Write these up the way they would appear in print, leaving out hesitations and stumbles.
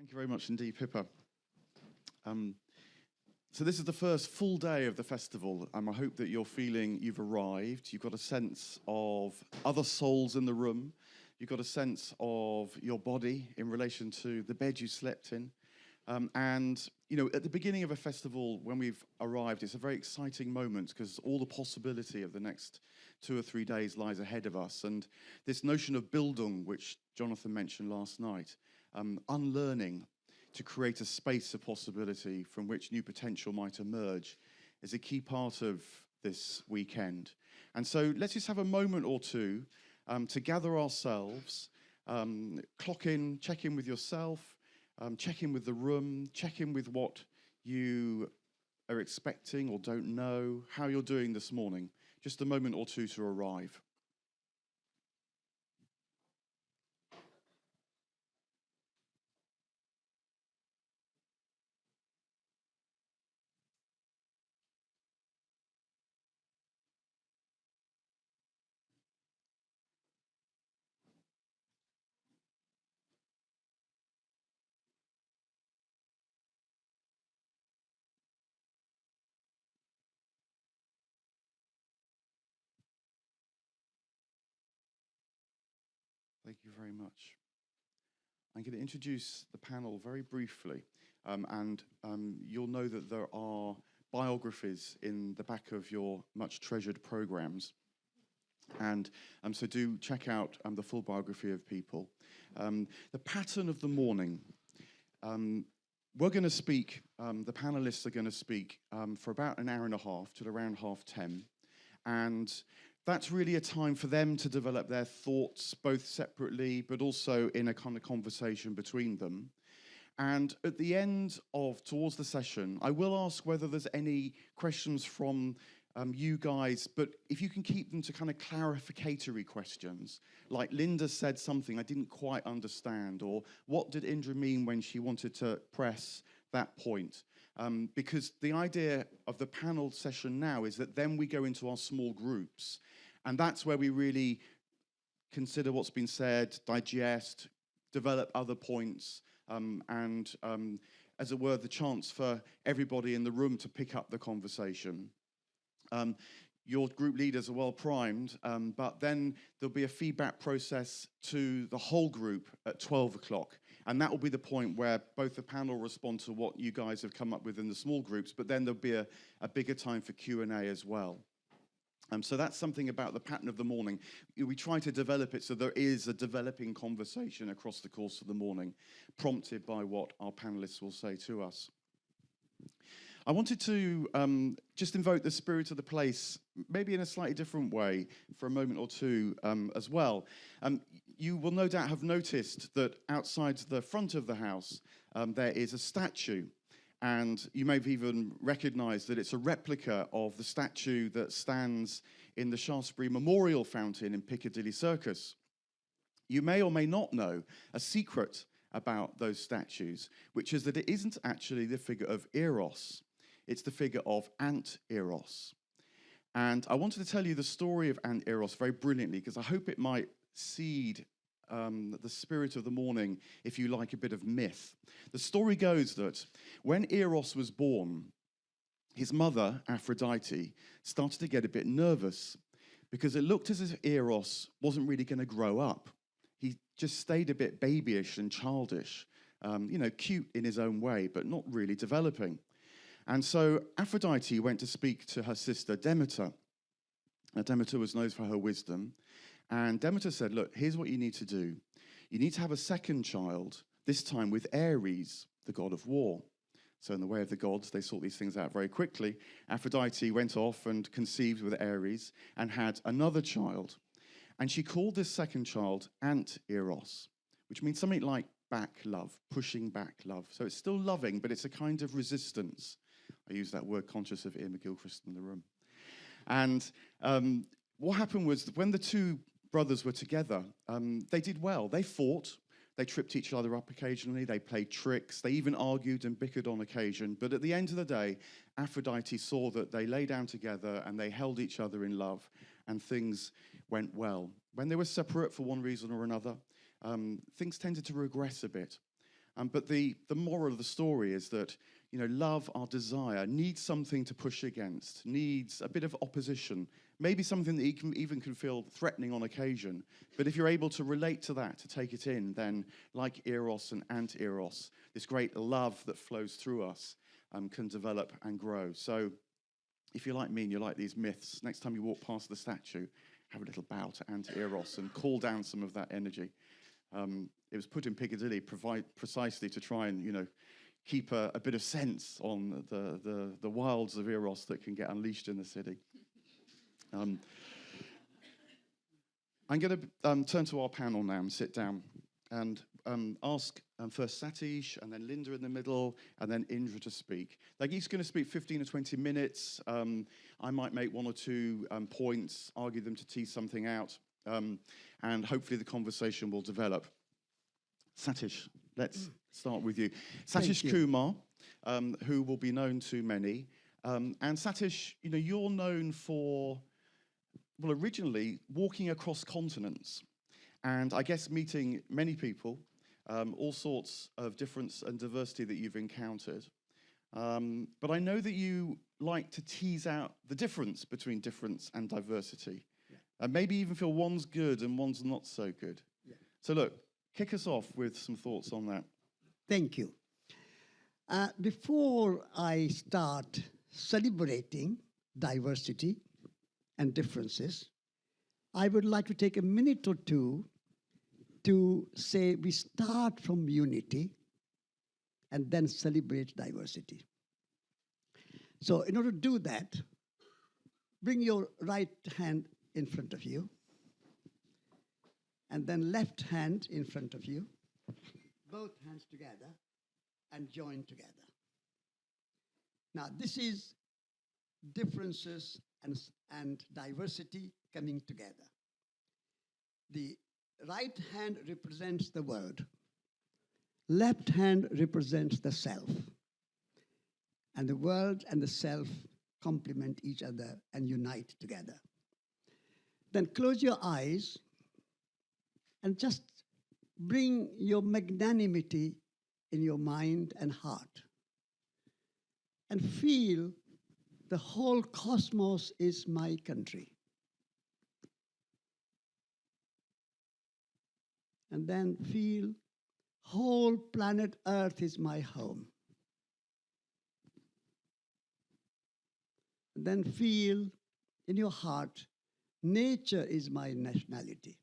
Thank you very much indeed, Pippa. So this is the first full day of the festival. I hope that you're feeling you've arrived. You've got a sense of other souls in the room. You've got a sense of your body in relation to the bed you slept in. And, you know, at the beginning of a festival, when we've arrived, it's a very exciting moment because all the possibility of the next 2 or 3 days lies ahead of us. And this notion of Bildung, which Jonathan mentioned last night, unlearning to create a space of possibility from which new potential might emerge, is a key part of this weekend. And so let's just have a moment or two to gather ourselves, clock in, check in with yourself, check in with the room, check in with what you are expecting or don't know, how you're doing this morning. Just a moment or two to arrive. Thank you very much. I'm going to introduce the panel very briefly, and you'll know that there are biographies in the back of your much treasured programs. And so do check out the full biography of people. The pattern of the morning. We're going to speak, the panelists are going to speak for about an hour and a half till around 10:30. And that's really a time for them to develop their thoughts, both separately, but also in a kind of conversation between them. And at the end of, towards the session, I will ask whether there's any questions from you guys, but if you can keep them to kind of clarificatory questions, like Linda said something I didn't quite understand, or what did Indra mean when she wanted to press that point? Because the idea of the panel session now is that then we go into our small groups, and that's where we really consider what's been said, digest, develop other points, and as it were, the chance for everybody in the room to pick up the conversation. Your group leaders are well primed, but then there'll be a feedback process to the whole group at 12 o'clock. And that will be the point where both the panel respond to what you guys have come up with in the small groups, but then there'll be a bigger time for Q&A as well. So that's something about the pattern of the morning. We try to develop it so there is a developing conversation across the course of the morning, prompted by what our panelists will say to us. I wanted to just invoke the spirit of the place, maybe in a slightly different way, for a moment or two as well. You will no doubt have noticed that outside the front of the house, there is a statue. And you may have even recognized that it's a replica of the statue that stands in the Shaftesbury Memorial Fountain in Piccadilly Circus. You may or may not know a secret about those statues, which is that it isn't actually the figure of Eros. It's the figure of Anteros. And I wanted to tell you the story of Anteros very brilliantly, because I hope it might seed the spirit of the morning, if you like, a bit of myth. The story goes that when Eros was born, his mother, Aphrodite, started to get a bit nervous because it looked as if Eros wasn't really going to grow up. He just stayed a bit babyish and childish, cute in his own way, but not really developing. And so Aphrodite went to speak to her sister Demeter. Now, Demeter was known for her wisdom. And Demeter said, look, here's what you need to do. You need to have a second child, this time with Ares, the god of war. So in the way of the gods, they sort these things out very quickly. Aphrodite went off and conceived with Ares and had another child. And she called this second child Anteros, which means something like back love, pushing back love. So it's still loving, but it's a kind of resistance. I use that word conscious of Ian McGilchrist in the room. And what happened was that when the two brothers were together, they did well. They fought, they tripped each other up occasionally, they played tricks, they even argued and bickered on occasion. But at the end of the day, Aphrodite saw that they lay down together and they held each other in love, and things went well. When they were separate for one reason or another, things tended to regress a bit. But the moral of the story is that, you know, love, our desire, needs something to push against, needs a bit of opposition, maybe something that even can feel threatening on occasion. But if you're able to relate to that, to take it in, then like Eros and Anteros, this great love that flows through us can develop and grow. So if you're like me and you like these myths, next time you walk past the statue, have a little bow to Anteros and call down some of that energy. It was put in Piccadilly precisely to try and, you know, keep a bit of sense on the wilds of Eros that can get unleashed in the city. I'm going to turn to our panel now and sit down and ask first Satish and then Linda in the middle and then Indra to speak. They're each going to speak 15 or 20 minutes. I might make one or two points, argue them to tease something out, and hopefully the conversation will develop. Satish, let's start with you. Satish Kumar, who will be known to many. And Satish, you know, you're known for, well, originally walking across continents and I guess meeting many people, all sorts of difference and diversity that you've encountered. But I know that you like to tease out the difference between difference and diversity. Yeah. And maybe even feel one's good and one's not so good. Yeah. So look, kick us off with some thoughts on that. Thank you. Before I start celebrating diversity and differences, I would like to take a minute or two to say we start from unity and then celebrate diversity. So in order to do that, bring your right hand in front of you and then left hand in front of you, both hands together and join together. Now this is differences and diversity coming together. The right hand represents the world. Left hand represents the self. And the world and the self complement each other and unite together. Then close your eyes and just bring your magnanimity in your mind and heart. And feel the whole cosmos is my country. And then feel whole planet Earth is my home. And then feel in your heart, nature is my nationality.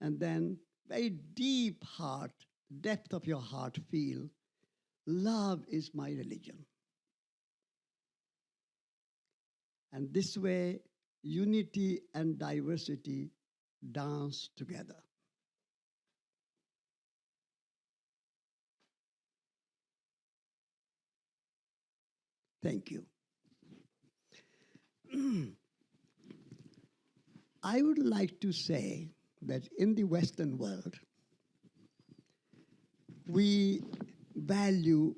And then very deep heart, depth of your heart, feel love is my religion. And this way, unity and diversity dance together. Thank you. I would like to say that in the Western world, we value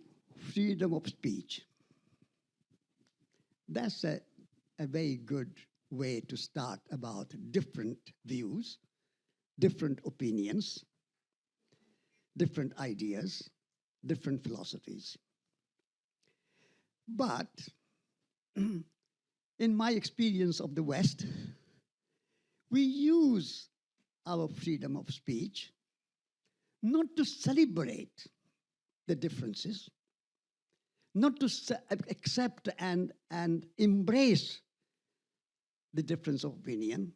freedom of speech. That's a very good way to start about different views, different opinions, different ideas, different philosophies. But in my experience of the West, we use our freedom of speech not to celebrate the differences, not to accept and embrace the difference of opinion,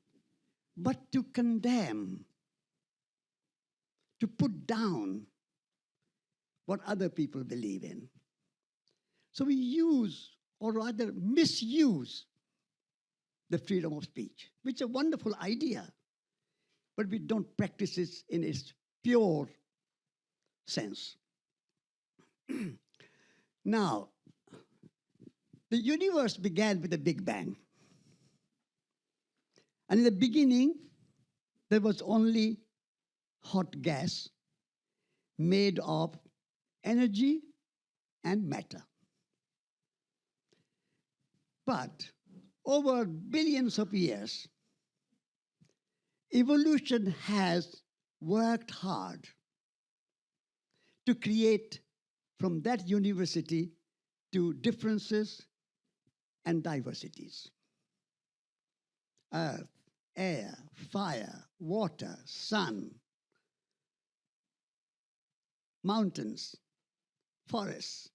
but to condemn, to put down what other people believe in. So we use, or rather misuse, the freedom of speech, which is a wonderful idea, but we don't practice it in its pure sense. Now, the universe began with a Big Bang. And in the beginning, there was only hot gas made of energy and matter. But over billions of years, evolution has worked hard to create from that university to differences and diversities. Earth, air, fire, water, sun, mountains, forests,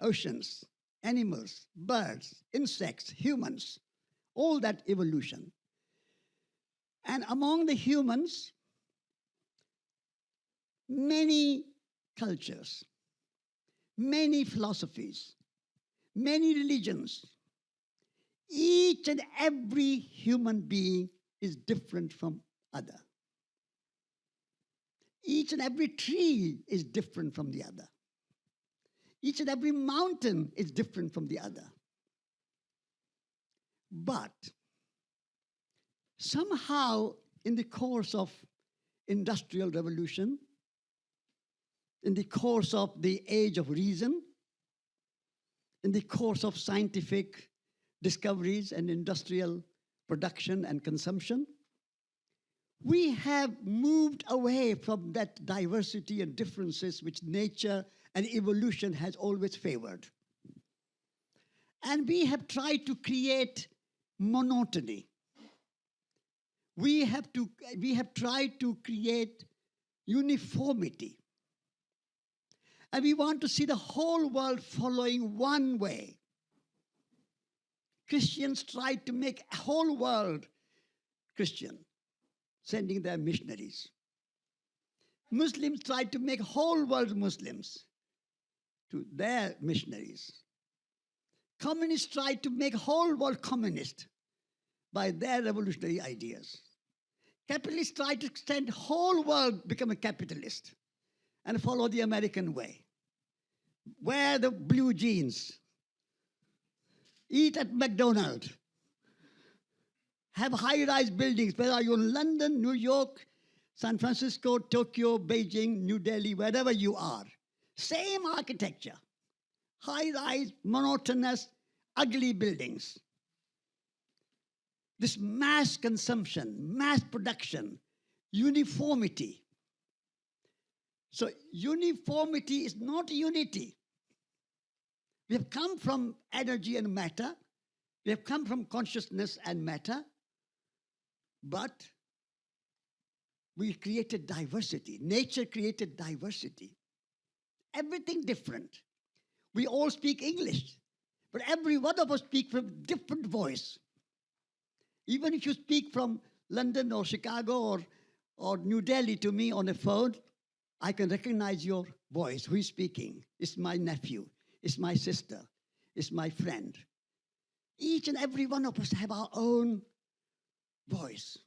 oceans, animals, birds, insects, humans, all that evolution. And among the humans, many cultures, many philosophies, many religions. Each and every human being is different from other. Each and every tree is different from the other. Each and every mountain is different from the other. But somehow in the course of industrial revolution, in the course of the age of reason, in the course of scientific discoveries and industrial production and consumption, we have moved away from that diversity and differences which nature and evolution has always favored. And we have tried to create monotony. We have tried to create uniformity. And we want to see the whole world following one way. Christians tried to make a whole world Christian, sending their missionaries. Muslims tried to make whole world Muslims to their missionaries. Communists tried to make whole world communist by their revolutionary ideas. Capitalists tried to extend whole world become a capitalist and follow the American way. Wear the blue jeans. Eat at McDonald's. Have high-rise buildings, whether you're in London, New York, San Francisco, Tokyo, Beijing, New Delhi, wherever you are. Same architecture. High-rise, monotonous, ugly buildings. This mass consumption, mass production, uniformity. So uniformity is not unity. We have come from energy and matter. We have come from consciousness and matter. But we created diversity. Nature created diversity. Everything different. We all speak English, but every one of us speak from a different voice. Even if you speak from London or Chicago or New Delhi to me on a phone, I can recognize your voice. Who is speaking? It's my nephew. It's my sister. It's my friend. Each and every one of us have our own voice.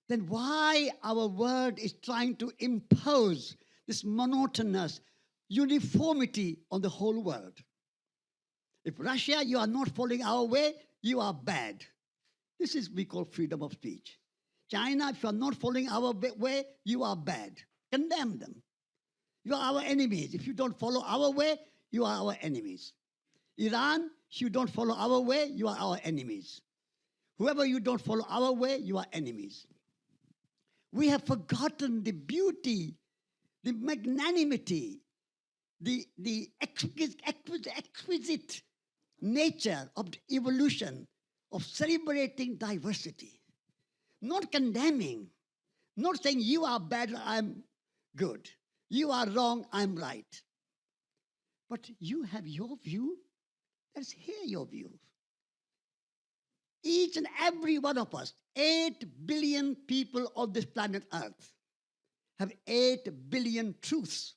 Then why our world is trying to impose this monotonous uniformity on the whole world? If Russia, you are not following our way, you are bad. This is we call freedom of speech. China, if you are not following our way, you are bad. Condemn them. You are our enemies. If you don't follow our way, you are our enemies. Iran, if you don't follow our way, you are our enemies. Whoever you don't follow our way, you are enemies. We have forgotten the beauty, the magnanimity, the exquisite nature of evolution, of celebrating diversity. Not condemning, not saying you are bad, I'm good. You are wrong, I'm right. But you have your view, let's hear your view. Each and every one of us, 8 billion people on this planet Earth, have 8 billion truths,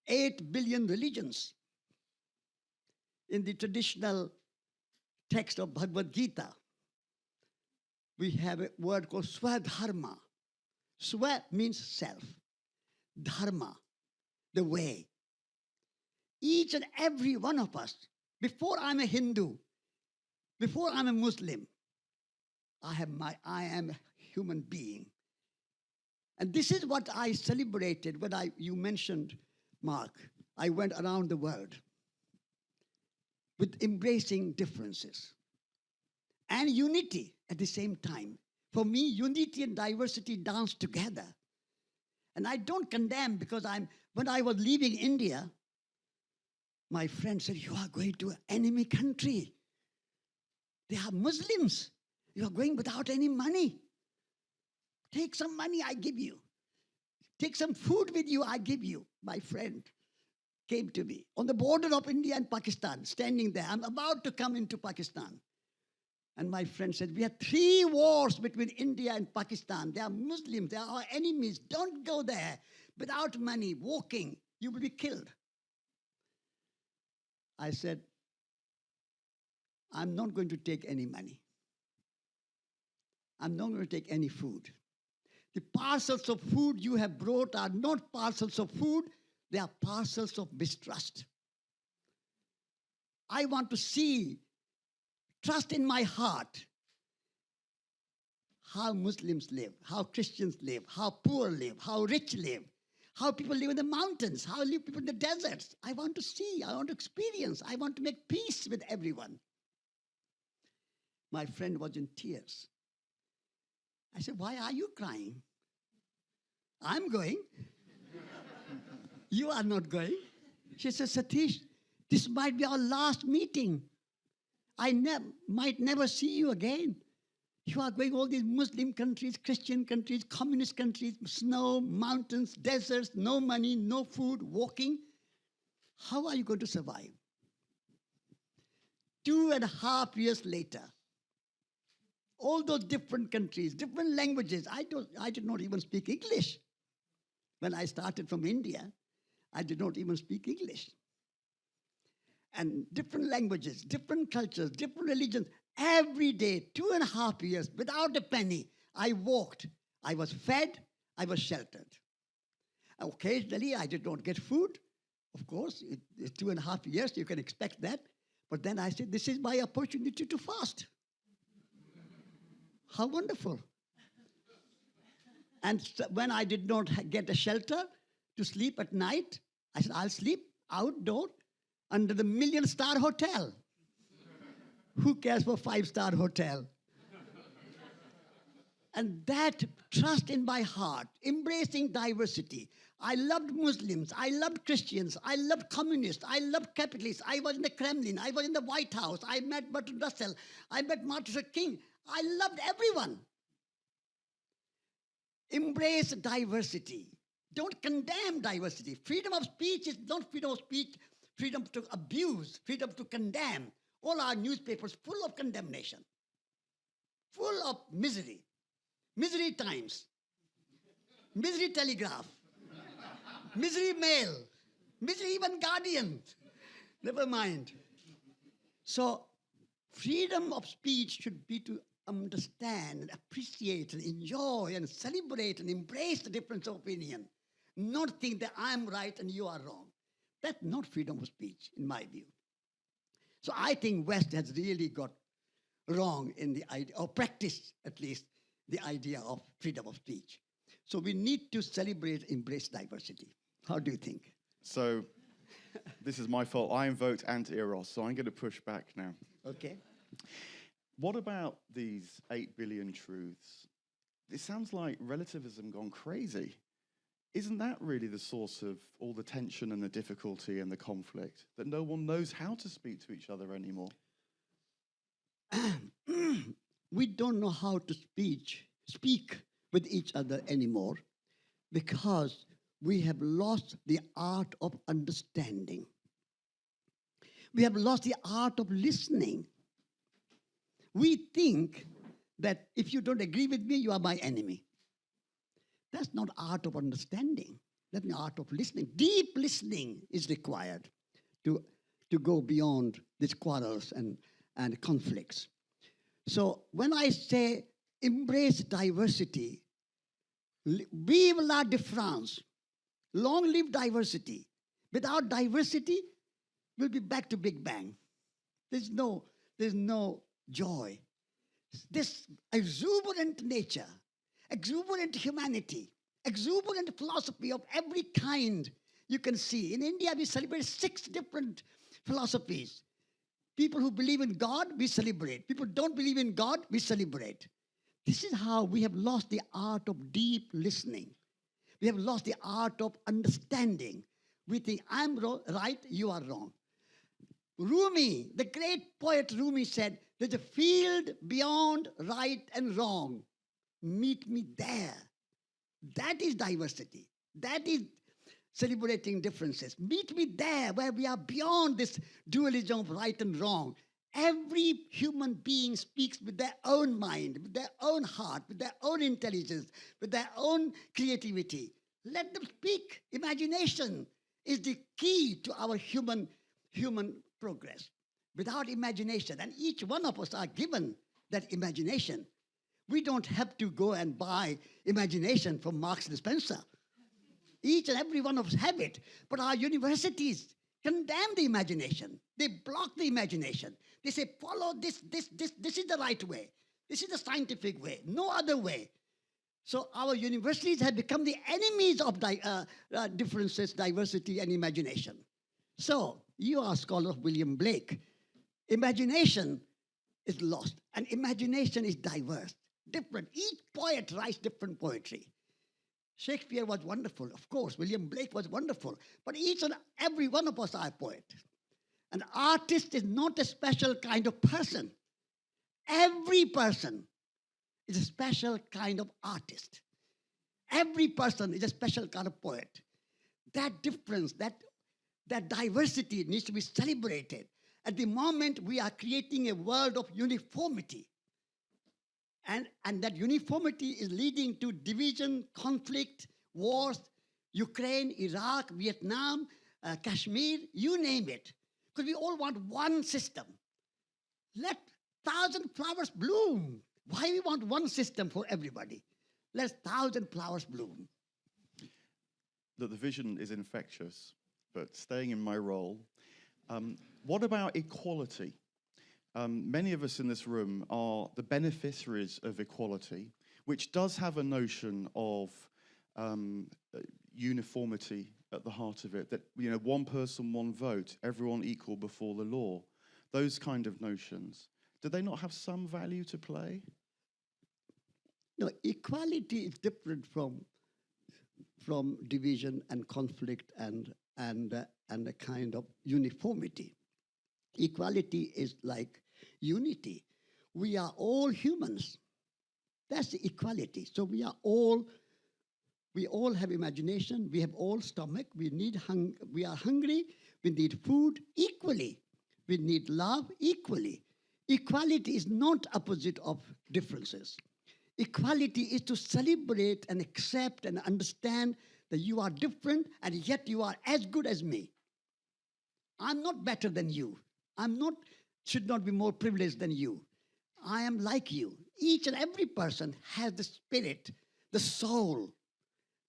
8 billion religions. In the traditional text of Bhagavad Gita, we have a word called Swadharma. Swa means self. Dharma, the way. Each and every one of us, before I'm a Hindu, before I'm a Muslim, I am a human being. And this is what I celebrated when you mentioned, Mark, I went around the world with embracing differences and unity at the same time. For me, unity and diversity dance together. And I don't condemn because when I was leaving India, my friend said, you are going to an enemy country. They are Muslims. You are going without any money. Take some money, I give you. Take some food with you, I give you. My friend came to me on the border of India and Pakistan, standing there. I'm about to come into Pakistan. And my friend said, we have 3 wars between India and Pakistan. They are Muslims. They are our enemies. Don't go there without money, walking. You will be killed. I said, I'm not going to take any money. I'm not going to take any food. The parcels of food you have brought are not parcels of food. They are parcels of mistrust. I want to see, trust in my heart, how Muslims live, how Christians live, how poor live, how rich live, how people live in the mountains, how live people in the deserts. I want to see, I want to experience, I want to make peace with everyone. My friend was in tears. I said, why are you crying? I'm going. You are not going. She said, Satish, this might be our last meeting. I might never see you again. You are going all these Muslim countries, Christian countries, communist countries, snow, mountains, deserts, no money, no food, walking. How are you going to survive? 2.5 years later, all those different countries, different languages. I did not even speak English. When I started from India, I did not even speak English. And different languages, different cultures, different religions. Every day, 2.5 years, without a penny, I walked. I was fed, I was sheltered. Occasionally, I did not get food. Of course, it's 2.5 years, you can expect that. But then I said, this is my opportunity to fast. How wonderful. And when I did not get a shelter to sleep at night, I said, I'll sleep outdoor under the 1 million-star hotel. Who cares for 5-star hotel? And that trust in my heart, embracing diversity. I loved Muslims, I loved Christians, I loved communists, I loved capitalists. I was in the Kremlin, I was in the White House, I met Bertrand Russell, I met Martin Luther King. I loved everyone. Embrace diversity. Don't condemn diversity. Freedom of speech is not freedom of speech, freedom to abuse, freedom to condemn. All our newspapers full of condemnation, full of misery. Misery Times, Misery Telegraph, Misery Mail, Misery even Guardian. Never mind. So freedom of speech should be to understand and appreciate and enjoy and celebrate and embrace the difference of opinion. Not think that I'm right and you are wrong. That's not freedom of speech, in my view. So I think West has really got wrong in the idea, or practiced at least, the idea of freedom of speech. So we need to celebrate, embrace diversity. How do you think? So this is my fault. I invoked Anteros, so I'm going to push back now. Okay. What about these 8 billion truths? It sounds like relativism gone crazy. Isn't that really the source of all the tension and the difficulty and the conflict, that no one knows how to speak to each other anymore? We don't know how to speak with each other anymore because we have lost the art of understanding. We have lost the art of listening. We think that if you don't agree with me, you are my enemy. That's not art of understanding. That's the art of listening. Deep listening is required to go beyond these quarrels and conflicts. So when I say embrace diversity, vive la différence, long live diversity. Without diversity, we'll be back to Big Bang. There's no joy. This exuberant nature, exuberant humanity, exuberant philosophy of every kind you can see. In India, we celebrate 6 different philosophies. People who believe in God, we celebrate. People who don't believe in God, we celebrate. This is how we have lost the art of deep listening. We have lost the art of understanding. We think, I'm right, you are wrong. Rumi, the great poet Rumi said, there's a field beyond right and wrong. Meet me there. That is diversity. That is celebrating differences. Meet me there where we are beyond this dualism of right and wrong. Every human being speaks with their own mind, with their own heart, with their own intelligence, with their own creativity. Let them speak. Imagination is the key to our human progress. Without imagination, and each one of us are given that imagination. We don't have to go and buy imagination from Marks and Spencer. Each and every one of us have it. But our universities condemn the imagination. They block the imagination. They say, follow this is the right way. This is the scientific way, no other way. So our universities have become the enemies of differences, diversity, and imagination. So you are a scholar of William Blake. Imagination is lost, and imagination is diverse, different. Each poet writes different poetry. Shakespeare was wonderful, of course. William Blake was wonderful. But each and every one of us are a poet. An artist is not a special kind of person. Every person is a special kind of artist. Every person is a special kind of poet. That difference, that diversity needs to be celebrated. At the moment, we are creating a world of uniformity. And that uniformity is leading to division, conflict, wars, Ukraine, Iraq, Vietnam, Kashmir, you name it. Because we all want one system. Let 1,000 flowers bloom. Why we want one system for everybody? Let 1,000 flowers bloom. That the vision is infectious, but staying in my role, what about equality? Many of us in this room are the beneficiaries of equality, which does have a notion of uniformity at the heart of it, that, you know, one person, one vote, everyone equal before the law. Those kind of notions. Do they not have some value to play? No, equality is different from division and conflict and a kind of uniformity. Equality is like unity. We are all humans. That's the equality. So we all have imagination. We have all stomach. We are hungry. We need food equally. We need love equally. Equality is not opposite of differences. Equality is to celebrate and accept and understand that you are different and yet you are as good as me. I'm not better than you. Should not be more privileged than you. I am like you. Each and every person has the spirit, the soul,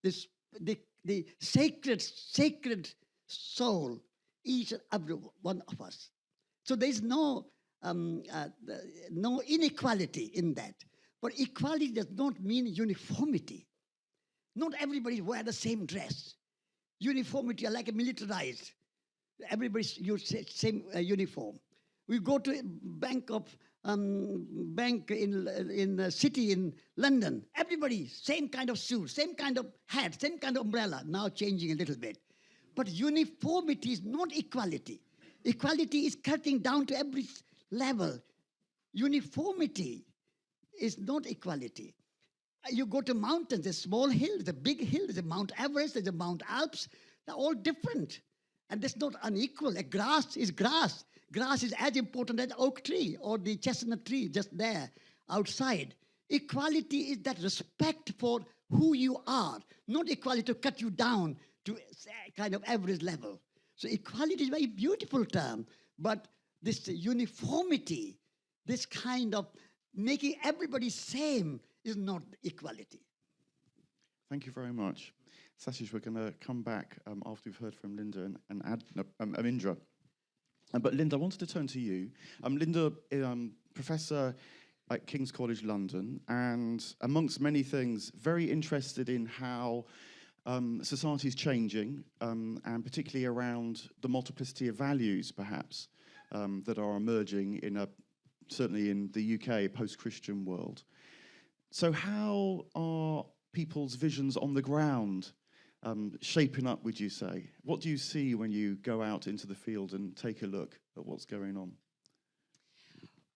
the sacred soul, each and every one of us. So there is no inequality in that. But equality does not mean uniformity. Not everybody wear the same dress. Uniformity are like a militarized. Everybody use same uniform. We go to a bank in a city in London. Everybody same kind of suit, same kind of hat, same kind of umbrella. Now changing a little bit, but uniformity is not equality. Equality is cutting down to every level. Uniformity is not equality. You go to mountains. There's a small hill, there's a big hill, there's a Mount Everest, there's a Mount Alps. They're all different. And that's not unequal. A grass is grass. Grass is as important as the oak tree or the chestnut tree just there outside. Equality is that respect for who you are, not equality to cut you down to a kind of average level. So equality is a very beautiful term, but this uniformity, this kind of making everybody same is not equality. Thank you very much. Satish, we're going to come back after we've heard from Linda and Amindra. But Linda, I wanted to turn to you. Linda, professor at King's College London, and amongst many things, very interested in how society is changing, and particularly around the multiplicity of values, perhaps, that are emerging certainly in the UK post-Christian world. So how are people's visions on the ground shaping up, would you say? What do you see when you go out into the field and take a look at what's going on?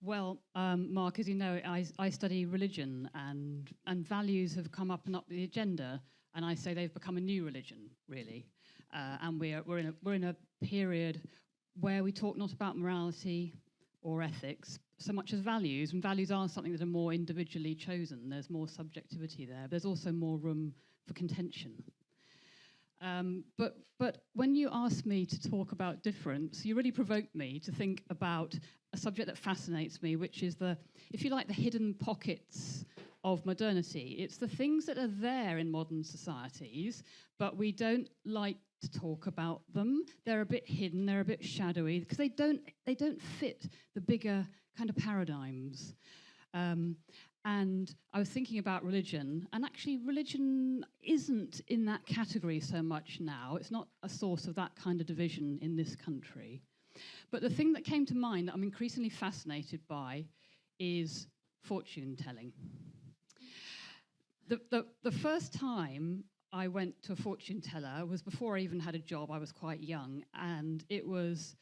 Well, Mark, as you know, I study religion, and values have come up and up the agenda, and I say they've become a new religion, really. And we're in a period where we talk not about morality or ethics so much as values, and values are something that are more individually chosen. There's more subjectivity there. There's also more room for contention. But when you ask me to talk about difference, you really provoked me to think about a subject that fascinates me, which is if you like, the hidden pockets of modernity. It's the things that are there in modern societies, but we don't like to talk about them. They're a bit hidden, they're a bit shadowy, because they don't fit the bigger kind of paradigms. And I was thinking about religion, and actually religion isn't in that category so much now. It's not a source of that kind of division in this country. But the thing that came to mind that I'm increasingly fascinated by is fortune telling. The first time I went to a fortune teller was before I even had a job. I was quite young, and it was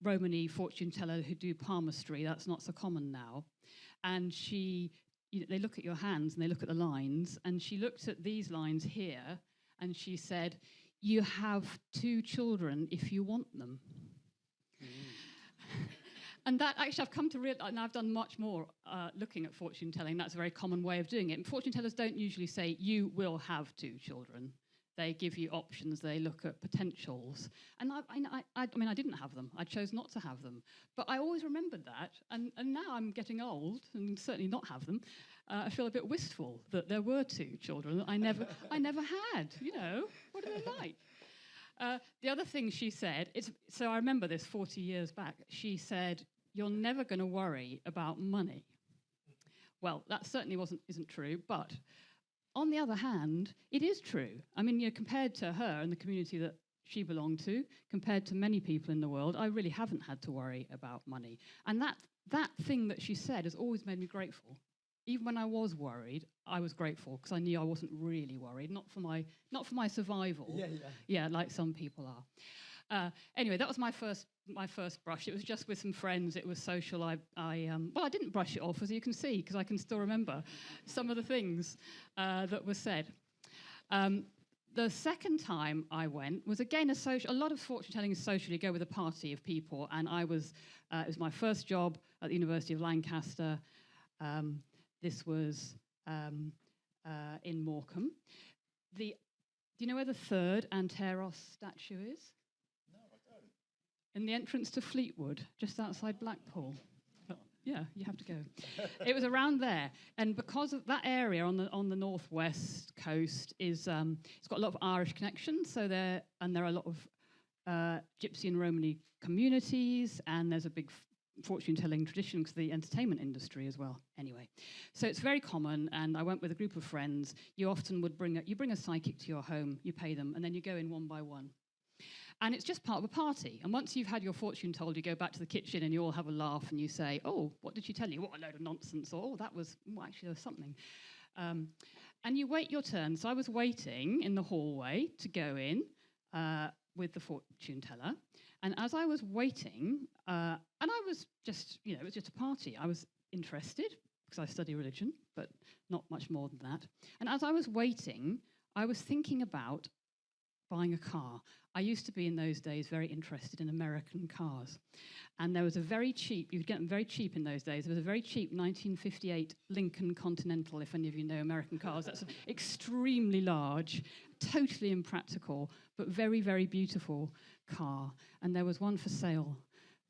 Romany fortune teller who do palmistry. That's not so common now. And they look at your hands and they look at the lines, and she looked at these lines here, and she said, "You have 2 children if you want them." And that actually I've come to realize, and I've done much more looking at fortune telling. That's a very common way of doing it. And fortune tellers don't usually say, "You will have 2 children." They give you options. They look at potentials. And I mean, I didn't have them. I chose not to have them. But I always remembered that. And now I'm getting old and certainly not have them. I feel a bit wistful that there were 2 children that I never had. You know, what are they like? The other thing she said, so I remember this 40 years back. She said, "You're never going to worry about money." Well, that certainly isn't true, but on the other hand, it is true. I mean, compared to her and the community that she belonged to, compared to many people in the world, I really haven't had to worry about money. And that thing that she said has always made me grateful. Even when I was worried, I was grateful because I knew I wasn't really worried, not for my survival. Yeah, like some people are. Anyway, that was my first brush. It was just with some friends. It was social. I didn't brush it off, as you can see, because I can still remember some of the things that were said. The second time I went was again a lot of fortune telling is socially. Go with a party of people, and it was my first job at the University of Lancaster. This was in Morecambe. Do you know where the 3rd Anteros statue is? In the entrance to Fleetwood, just outside Blackpool. Yeah, you have to go. It was around there, and because of that area on the northwest coast it's got a lot of Irish connections. So there are a lot of Gypsy and Romany communities, and there's a big fortune-telling tradition because of the entertainment industry as well. Anyway, so it's very common, and I went with a group of friends. You often would bring a psychic to your home, you pay them, and then you go in one by one. And it's just part of a party. And once you've had your fortune told, you go back to the kitchen and you all have a laugh and you say, "Oh, what did she tell you? What a load of nonsense." Or, "Oh, actually, there was something." And you wait your turn. So I was waiting in the hallway to go in with the fortune teller. And as I was waiting, and I was just, it was just a party. I was interested because I study religion, but not much more than that. And as I was waiting, I was thinking about buying a car. I used to be in those days very interested in American cars. And there was you could get them very cheap in those days. There was a very cheap 1958 Lincoln Continental, if any of you know American cars. That's extremely large, totally impractical, but very, very beautiful car. And there was one for sale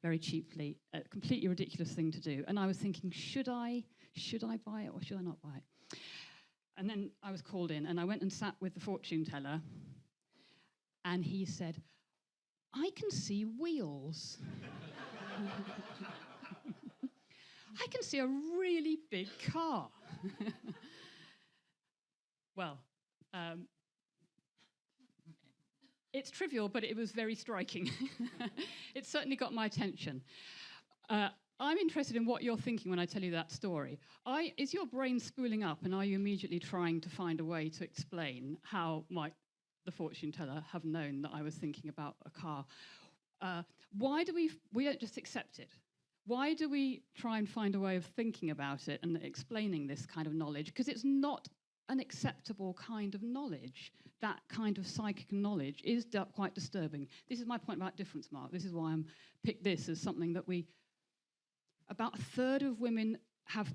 very cheaply, a completely ridiculous thing to do. And I was thinking, should I buy it or should I not buy it? And then I was called in and I went and sat with the fortune teller. And he said, "I can see wheels." "I can see a really big car." Well, it's trivial, but it was very striking. It certainly got my attention. I'm interested in what you're thinking when I tell you that story. Is your brain spooling up, and are you immediately trying to find a way to explain how might the fortune teller have known that I was thinking about a car? Why do we don't just accept it? Why do we try and find a way of thinking about it and explaining this kind of knowledge? Because it's not an acceptable kind of knowledge. That kind of psychic knowledge is quite disturbing. This is my point about difference, Mark. This is why I'm picked this as something that about a third of women have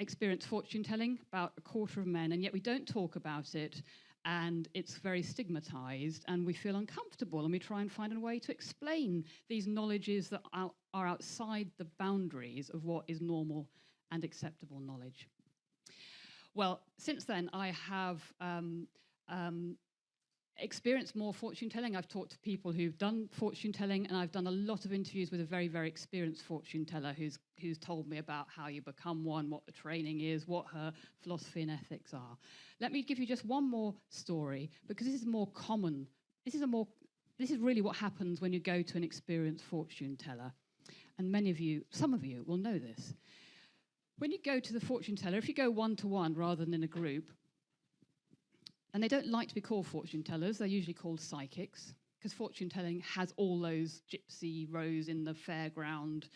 experienced fortune telling, about a quarter of men, and yet we don't talk about it, and it's very stigmatized, and we feel uncomfortable, and we try and find a way to explain these knowledges that are outside the boundaries of what is normal and acceptable knowledge. Well, since then, I have experienced more fortune telling. I've talked to people who've done fortune telling, and I've done a lot of interviews with a very, very experienced fortune teller who's told me about how you become one, what the training is, what her philosophy and ethics are. Let me give you just one more story, because this is more common. This is really what happens when you go to an experienced fortune teller. And some of you will know this. When you go to the fortune teller, if you go one-to-one rather than in a group, and they don't like to be called fortune tellers, they're usually called psychics, because fortune telling has all those gypsy rose in the fairground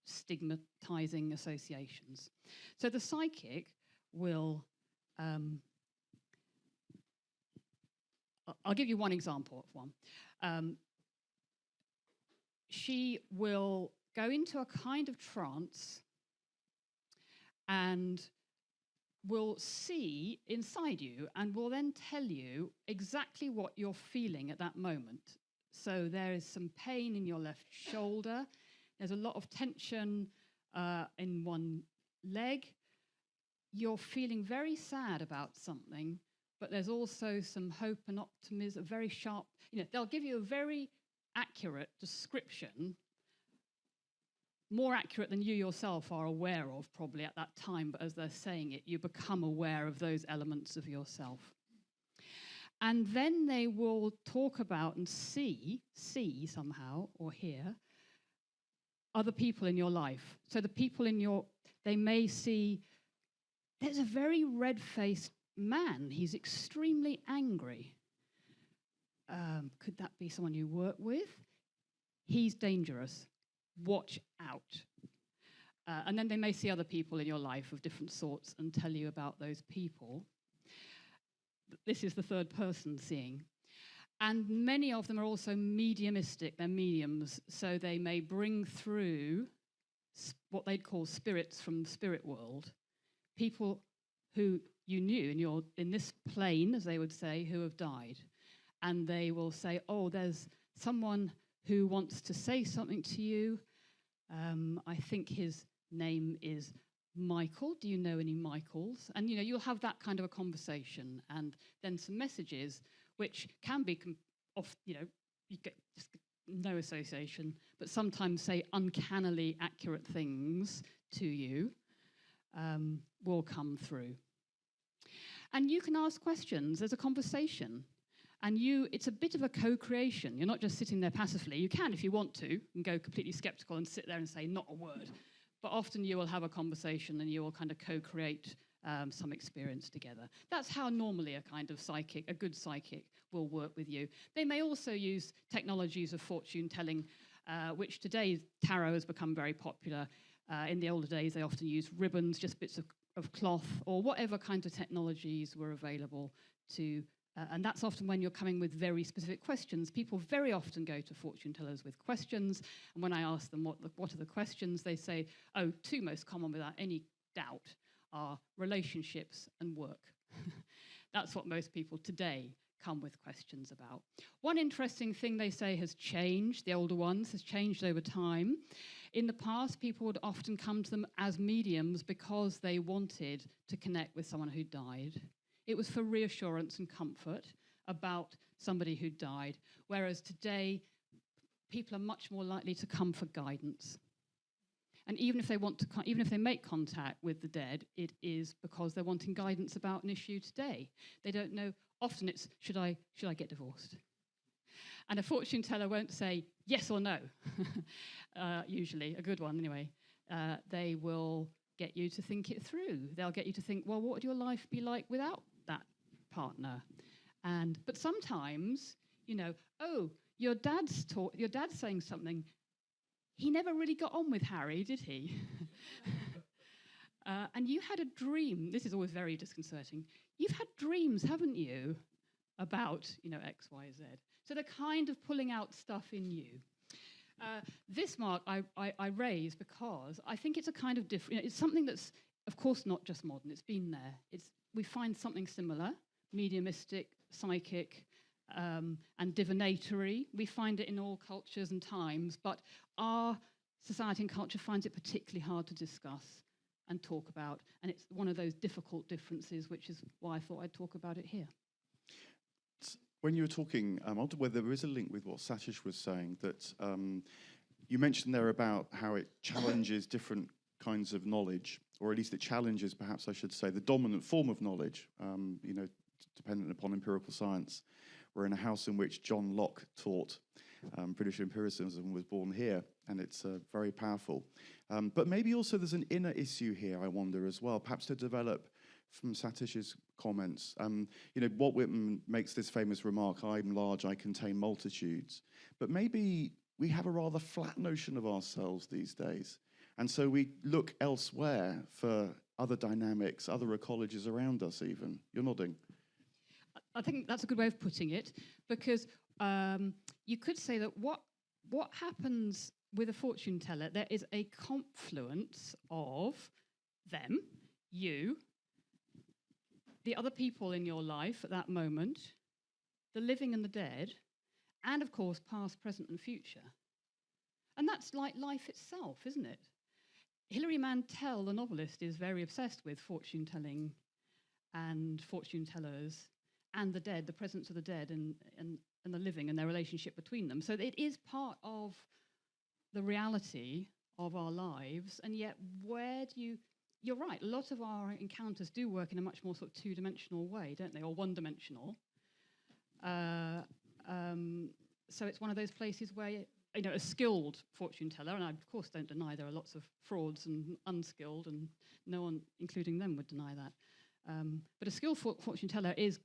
stigmatizing associations. So the psychic will, I'll give you one example of one. She will go into a kind of trance and will see inside you and will then tell you exactly what you're feeling at that moment. So there is some pain in your left shoulder. There's a lot of tension in one leg. You're feeling very sad about something, but there's also some hope and optimism, very sharp, they'll give you a very accurate description, more accurate than you yourself are aware of probably at that time, but as they're saying it, you become aware of those elements of yourself. And then they will talk about and see somehow, or hear, other people in your life. So the people they may see, there's a very red-faced man. He's extremely angry. Could that be someone you work with? He's dangerous. Watch out. And then they may see other people in your life of different sorts and tell you about those people. This is the third person seeing. And many of them are also mediumistic. They're mediums, so they may bring through what they'd call spirits from the spirit world, people who you knew in this plane, as they would say, who have died. And they will say, oh, there's someone who wants to say something to you. I think his name is Michael. Do you know any Michaels? And, you'll have that kind of a conversation, and then some messages, which can be, you get just no association, but sometimes say uncannily accurate things to you, will come through. And you can ask questions. There's a conversation. And it's a bit of a co-creation. You're not just sitting there passively. You can, if you want to, and go completely skeptical and sit there and say not a word. But often you will have a conversation and you will kind of co-create some experience together. That's how normally a good psychic will work with you. They may also use technologies of fortune telling, which today tarot has become very popular. In the older days, they often used ribbons, just bits of cloth, or whatever kinds of technologies were available to. And that's often when you're coming with very specific questions. People very often go to fortune tellers with questions, and when I ask them what are the questions, they say, oh, two most common without any doubt are relationships and work. That's what most people today come with questions about. One interesting thing they say has changed, the older ones, has changed over time. In the past, people would often come to them as mediums because they wanted to connect with someone who died. It was for reassurance and comfort about somebody who died, whereas today, people are much more likely to come for guidance. And even if they make contact with the dead, it is because they're wanting guidance about an issue today. They don't know. Often it's, should I get divorced? And a fortune teller won't say yes or no. Usually, a good one anyway. They will get you to think it through. They'll get you to think, well, what would your life be like without that partner? But sometimes, oh, your dad's saying something. He never really got on with Harry, did he? And you had a dream. This is always very disconcerting. You've had dreams, haven't you, about, X, Y, Z. So they're kind of pulling out stuff in you. This mark I raise because I think it's a kind of different. It's something that's, of course, not just modern. It's been there. We find something similar: mediumistic, psychic, and divinatory. We find it in all cultures and times, but our society and culture finds it particularly hard to discuss and talk about, and it's one of those difficult differences, which is why I thought I'd talk about it here. When you were talking, I wonder whether there is a link with what Satish was saying, that you mentioned there about how it challenges different kinds of knowledge, or at least it challenges, perhaps I should say, the dominant form of knowledge, dependent upon empirical science. We're in a house in which John Locke taught. British empiricism was born here, and it's very powerful. But maybe also there's an inner issue here, I wonder, as well, perhaps to develop from Satish's comments. Walt Whitman makes this famous remark, I'm large, I contain multitudes. But maybe we have a rather flat notion of ourselves these days. And so we look elsewhere for other dynamics, other ecologies around us even. You're nodding. I think that's a good way of putting it, because you could say that what happens with a fortune teller, there is a confluence of them, you, the other people in your life at that moment, the living and the dead, and of course past, present and future. And that's like life itself, isn't it? Hilary Mantel, the novelist, is very obsessed with fortune telling and fortune tellers and the dead, the presence of the dead and the living and their relationship between them. So it is part of the reality of our lives, and yet you're right, a lot of our encounters do work in a much more sort of two-dimensional way, don't they, or one-dimensional. So it's one of those places where, a skilled fortune teller, and I of course don't deny there are lots of frauds and unskilled, and no one, including them, would deny that. But a skilled fortune teller is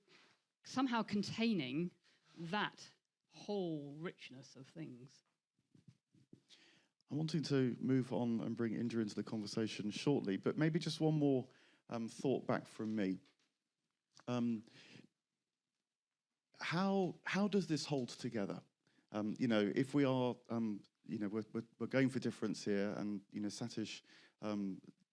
somehow containing that whole richness of things. I'm wanting to move on and bring Indra into the conversation shortly, but maybe just one more thought back from me. How does this hold together? If we are, we're going for difference here, and Satish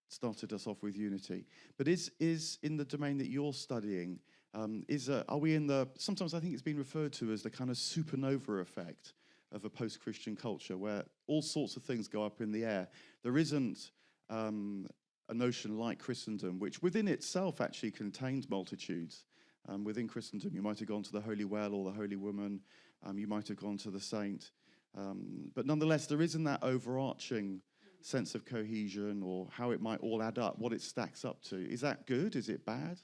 started us off with unity. But is in the domain that you're studying, are we in the? Sometimes I think it's been referred to as the kind of supernova effect of a post-Christian culture, where all sorts of things go up in the air. There isn't a notion like Christendom, which within itself actually contains multitudes. Within Christendom, you might have gone to the Holy Well or the Holy Woman. You might have gone to the saint. But nonetheless, there isn't that overarching sense of cohesion or how it might all add up, what it stacks up to. Is that good? Is it bad?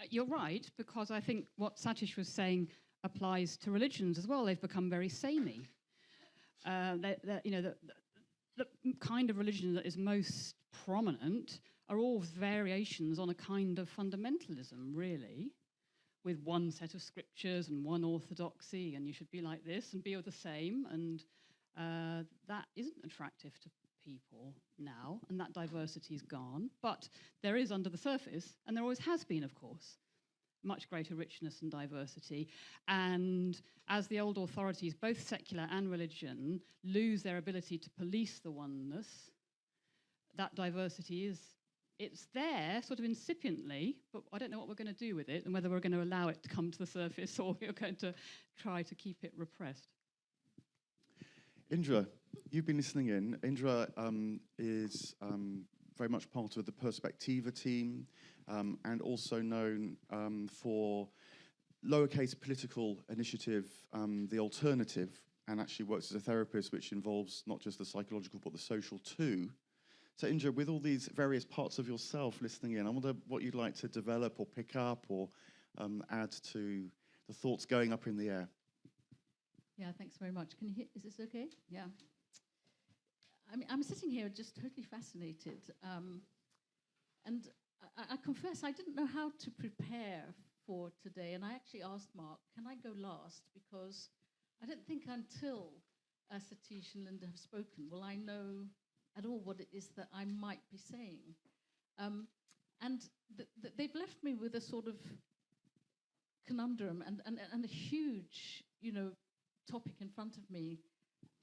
You're right, because I think what Satish was saying applies to religions as well. They've become very samey. The kind of religion that is most prominent are all variations on a kind of fundamentalism, really, with one set of scriptures and one orthodoxy, and you should be like this and be of the same, and that isn't attractive to people now, and that diversity is gone. But there is under the surface, and there always has been, of course, much greater richness and diversity. And as the old authorities, both secular and religion, lose their ability to police the oneness, that diversity it's there sort of incipiently, but I don't know what we're going to do with it, and whether we're going to allow it to come to the surface or we're going to try to keep it repressed. Indra, you've been listening in. Indra is very much part of the Perspectiva team, and also known for lowercase political initiative, The Alternative, and actually works as a therapist, which involves not just the psychological but the social too. So Indra, with all these various parts of yourself listening in, I wonder what you'd like to develop or pick up or add to the thoughts going up in the air. Yeah, thanks very much. Can you hear? Is this okay? Yeah. I mean, I'm sitting here just totally fascinated. And I confess I didn't know how to prepare for today. And I actually asked Mark, can I go last? Because I don't think until Satish and Linda have spoken will I know at all what it is that I might be saying. And they've left me with a sort of conundrum and a huge, topic in front of me,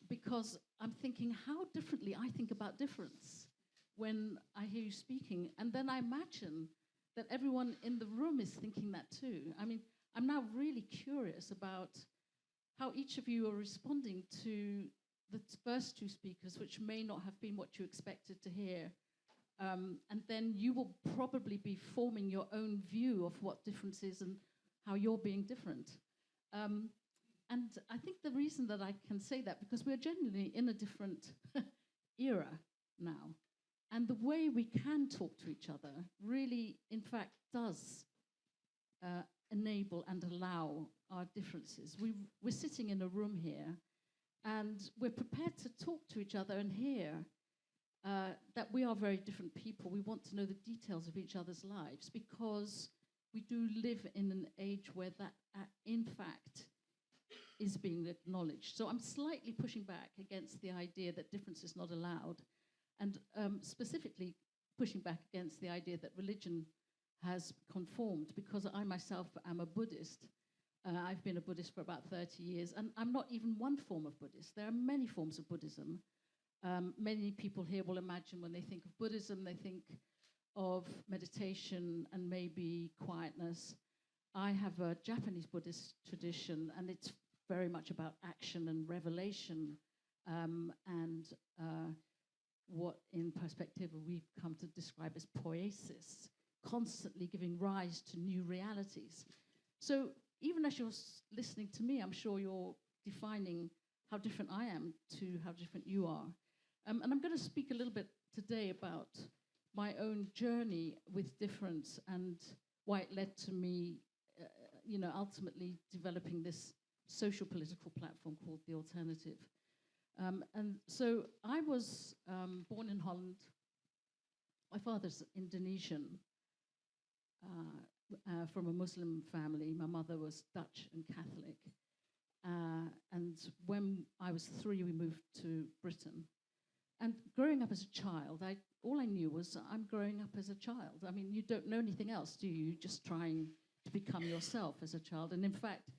because I'm thinking how differently I think about difference when I hear you speaking. And then I imagine that everyone in the room is thinking that too. I mean, I'm now really curious about how each of you are responding to the first two speakers, which may not have been what you expected to hear. And then you will probably be forming your own view of what difference is and how you're being different. And I think the reason that I can say that, because we're genuinely in a different era now. And the way we can talk to each other really, in fact, does enable and allow our differences. We're sitting in a room here, and we're prepared to talk to each other and hear that we are very different people. We want to know the details of each other's lives, because we do live in an age where that, in fact, is being acknowledged. So I'm slightly pushing back against the idea that difference is not allowed, and specifically pushing back against the idea that religion has conformed, because I myself am a Buddhist. I've been a Buddhist for about 30 years, and I'm not even one form of Buddhist. There are many forms of Buddhism. Many people here will imagine when they think of Buddhism, they think of meditation and maybe quietness. I have a Japanese Buddhist tradition, and it's very much about action and revelation, and what in Perspectiva we've come to describe as poiesis, constantly giving rise to new realities. So even as you're listening to me, I'm sure you're defining how different I am to how different you are. And I'm going to speak a little bit today about my own journey with difference and why it led to me, ultimately developing this social political platform called The Alternative. And so I was born in Holland. My father's Indonesian, from a Muslim family. My mother was Dutch and Catholic. And when I was 3, we moved to Britain. And growing up as a child, all I knew was I'm growing up as a child. I mean, you don't know anything else, do you? You're just trying to become yourself as a child. And in fact,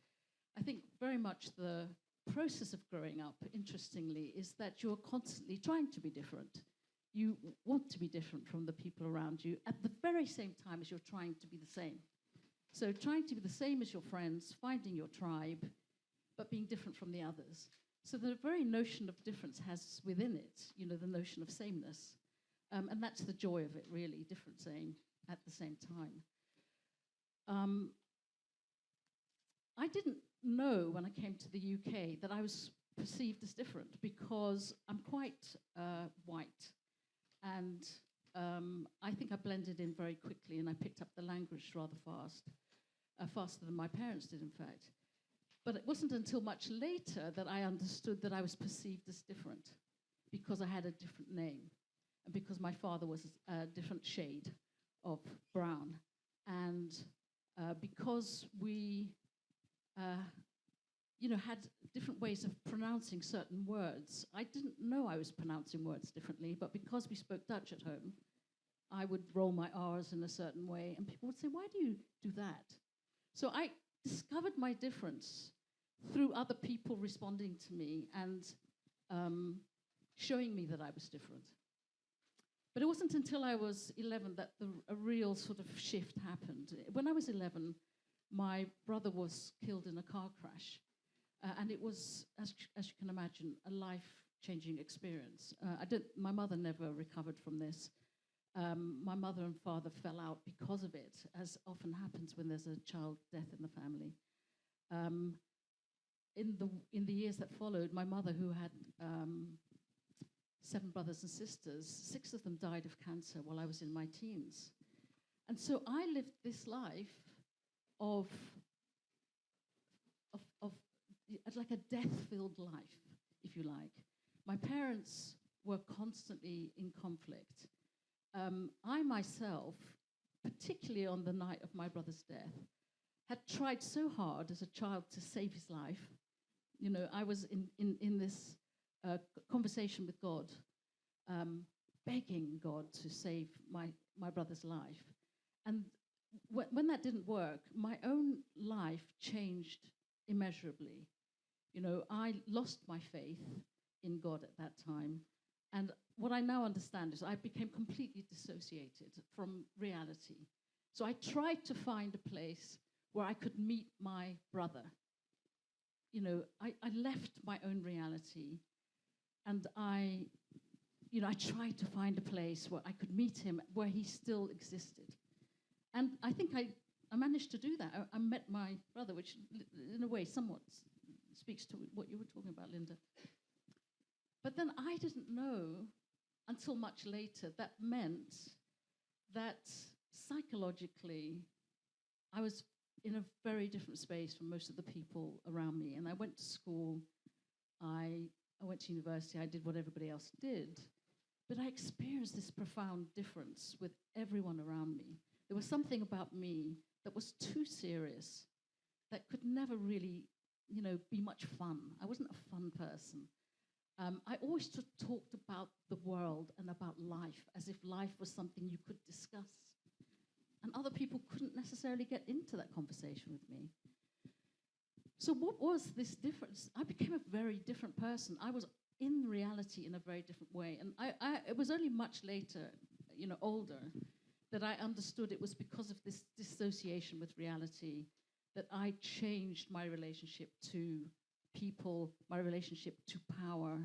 I think very much the process of growing up, interestingly, is that you're constantly trying to be different. You want to be different from the people around you at the very same time as you're trying to be the same. So trying to be the same as your friends, finding your tribe, but being different from the others. So the very notion of difference has within it, the notion of sameness. And that's the joy of it, really, different same at the same time. I didn't know when I came to the UK that I was perceived as different, because I'm quite white. And I think I blended in very quickly, and I picked up the language rather fast, faster than my parents did, in fact. But it wasn't until much later that I understood that I was perceived as different, because I had a different name, and because my father was a different shade of brown, and because we had different ways of pronouncing certain words. I didn't know I was pronouncing words differently, but because we spoke Dutch at home, I would roll my R's in a certain way, and people would say, "Why do you do that?" So I discovered my difference through other people responding to me and showing me that I was different. But it wasn't until I was 11 that a real sort of shift happened. When I was 11, my brother was killed in a car crash. And it was, as you can imagine, a life-changing experience. My mother never recovered from this. My mother and father fell out because of it, as often happens when there's a child death in the family. In the years that followed, my mother, who had 7 brothers and sisters, 6 of them died of cancer while I was in my teens. And so I lived this life of like a death-filled life, if you like. My parents were constantly in conflict. I myself, particularly on the night of my brother's death, had tried so hard as a child to save his life. You know, I was in this conversation with God, begging God to save my brother's life. And when that didn't work, my own life changed immeasurably. You know, I lost my faith in God at that time. And what I now understand is I became completely dissociated from reality. So I tried to find a place where I could meet my brother. You know, I left my own reality, and I tried to find a place where I could meet him, where he still existed. And I think I managed to do that. I met my brother, which in a way somewhat speaks to what you were talking about, Linda. But then I didn't know until much later that meant that psychologically I was in a very different space from most of the people around me. And I went to school, I went to university, I did what everybody else did. But I experienced this profound difference with everyone around me. There was something about me that was too serious, that could never really, you know, be much fun. I wasn't a fun person. I always talked about the world and about life as if life was something you could discuss. And other people couldn't necessarily get into that conversation with me. So what was this difference? I became a very different person. I was in reality in a very different way. And it was only much later, you know, older, that I understood it was because of this dissociation with reality that I changed my relationship to people, my relationship to power.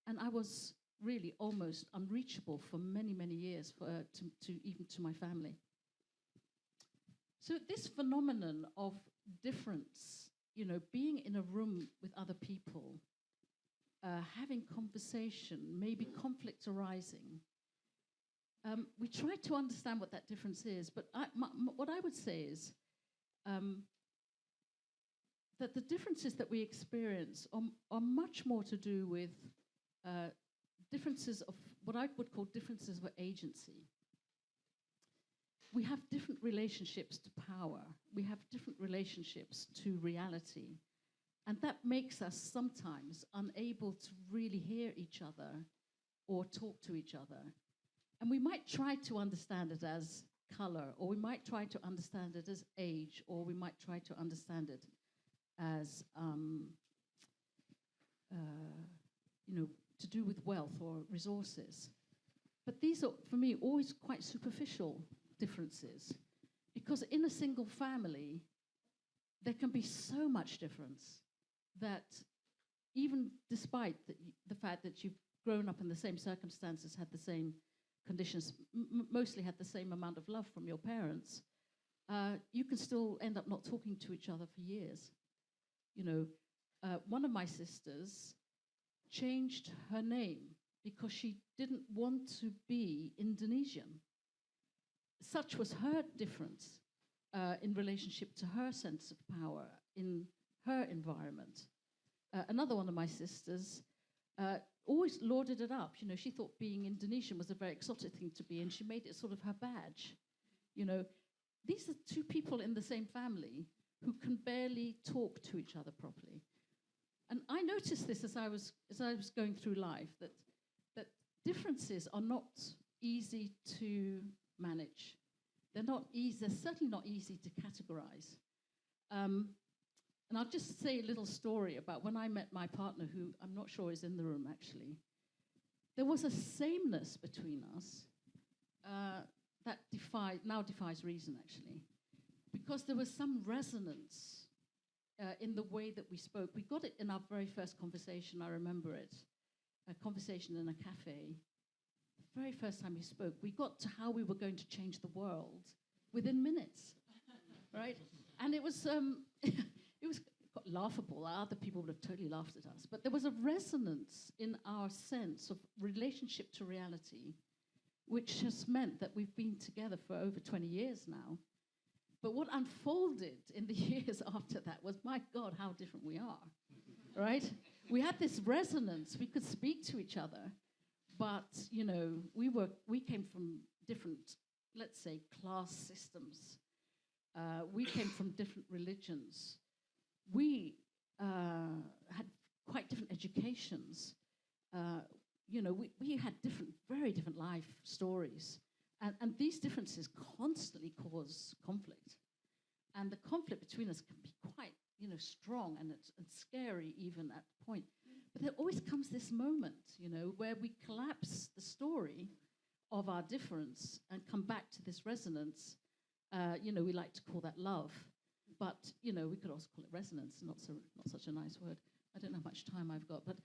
And I was really almost unreachable for many, many years, even to my family. So this phenomenon of difference, you know, being in a room with other people, having conversation, maybe conflict arising, we try to understand what that difference is. But what I would say is that the differences that we experience are much more to do with differences of what I would call differences of agency. We have different relationships to power. We have different relationships to reality. And that makes us sometimes unable to really hear each other or talk to each other. And we might try to understand it as color, or we might try to understand it as age, or we might try to understand it as, you know, to do with wealth or resources. But these are, for me, always quite superficial differences, because in a single family, there can be so much difference that even despite the fact that you've grown up in the same circumstances, had the same conditions, mostly had the same amount of love from your parents, you can still end up not talking to each other for years. You know, one of my sisters changed her name because she didn't want to be Indonesian. Such was her difference in relationship to her sense of power in her environment. Another one of my sisters always lauded it up. You know, she thought being Indonesian was a very exotic thing to be, and she made it sort of her badge. You know, these are two people in the same family who can barely talk to each other properly. And I noticed this as I was going through life, that differences are not easy to manage. They're certainly not easy to categorize. And I'll just say a little story about when I met my partner, who I'm not sure is in the room actually. There was a sameness between us that now defies reason actually, because there was some resonance in the way that we spoke. We got it in our very first conversation, I remember it, a conversation in a cafe. The very first time we spoke, we got to how we were going to change the world within minutes, right? And it was it was quite laughable. Other people would have totally laughed at us. But there was a resonance in our sense of relationship to reality, which has meant that we've been together for over 20 years now. But what unfolded in the years after that was, my God, how different we are, right? We had this resonance. We could speak to each other, but we came from different, let's say, class systems. We came from different religions. We had quite different educations. We had very different life stories. And these differences constantly cause conflict. And the conflict between us can be quite, strong and scary even at the point. But there always comes this moment, where we collapse the story of our difference and come back to this resonance. We like to call that love, but we could also call it resonance. Not such a nice word. I don't know how much time I've got, but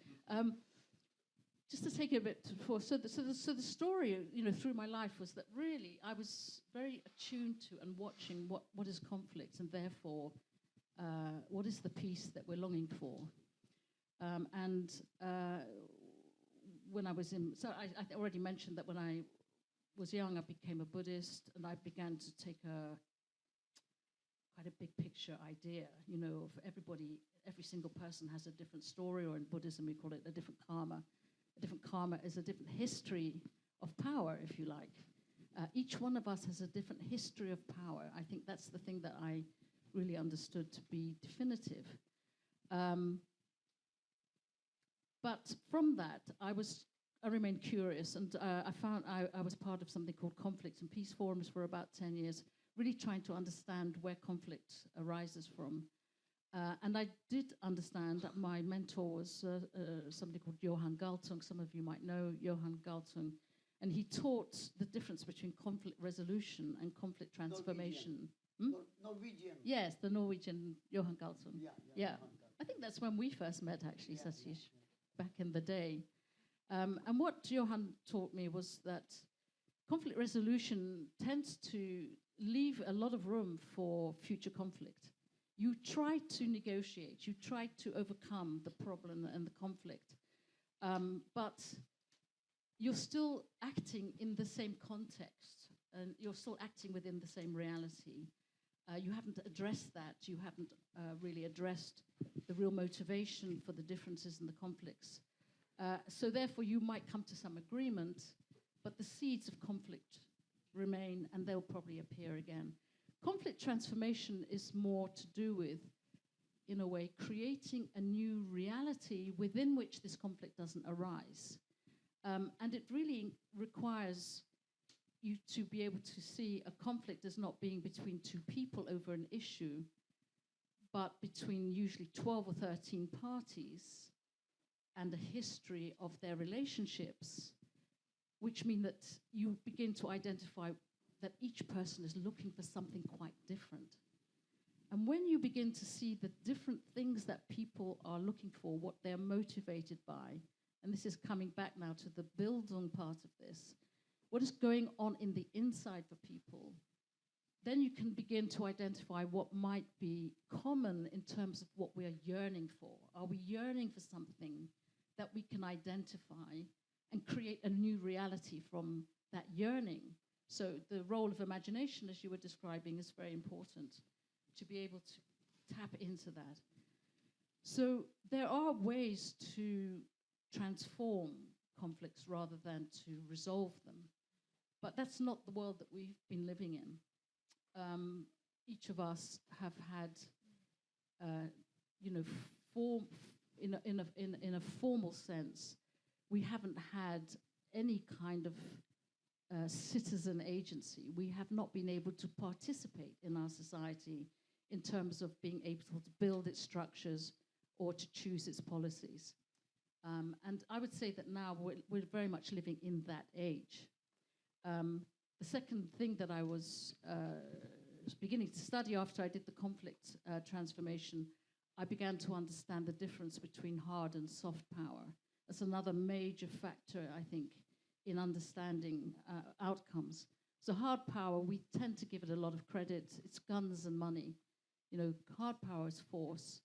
just to take it a bit before. So the story, through my life was that really I was very attuned to and watching what is conflict, and therefore what is the peace that we're longing for. When I was I already mentioned that when I was young, I became a Buddhist, and I began to take quite a big picture idea, of every single person has a different story, or in Buddhism we call it a different karma. A different karma is a different history of power, if you like. Each one of us has a different history of power. I think that's the thing that I really understood to be definitive. But from that, I remained curious, and I found I was part of something called Conflict and Peace Forums for about 10 years, really trying to understand where conflict arises from. And I did understand that my mentor was somebody called Johan Galtung. Some of you might know Johan Galtung. And he taught the difference between conflict resolution and conflict transformation. Norwegian. Yes, the Norwegian Johan Galtung. Yeah. Johan Galtung. I think that's when we first met, actually, Satish, back in the day. And what Johan taught me was that conflict resolution tends to leave a lot of room for future conflict. You try to negotiate, you try to overcome the problem and the conflict, but you're still acting in the same context, and you're still acting within the same reality. You haven't addressed that. You haven't really addressed the real motivation for the differences and the conflicts. So therefore, you might come to some agreement, but the seeds of conflict remain, and they'll probably appear again. Conflict transformation is more to do with, in a way, creating a new reality within which this conflict doesn't arise. And it really requires you to be able to see a conflict as not being between two people over an issue, but between usually 12 or 13 parties and a history of their relationships, which mean that you begin to identify that each person is looking for something quite different. And when you begin to see the different things that people are looking for, what they're motivated by, and this is coming back now to the Bildung part of this, what is going on in the inside for people, then you can begin to identify what might be common in terms of what we are yearning for. Are we yearning for something that we can identify and create a new reality from that yearning? So the role of imagination, as you were describing, is very important to be able to tap into that. So there are ways to transform conflicts rather than to resolve them. But that's not the world that we've been living in. Each of us have had, in a formal sense, we haven't had any kind of citizen agency. We have not been able to participate in our society in terms of being able to build its structures or to choose its policies. And I would say that now we're very much living in that age. The second thing that I was beginning to study after I did the conflict transformation, I began to understand the difference between hard and soft power. That's another major factor, I think, in understanding outcomes. So hard power, we tend to give it a lot of credit. It's guns and money. Hard power is force.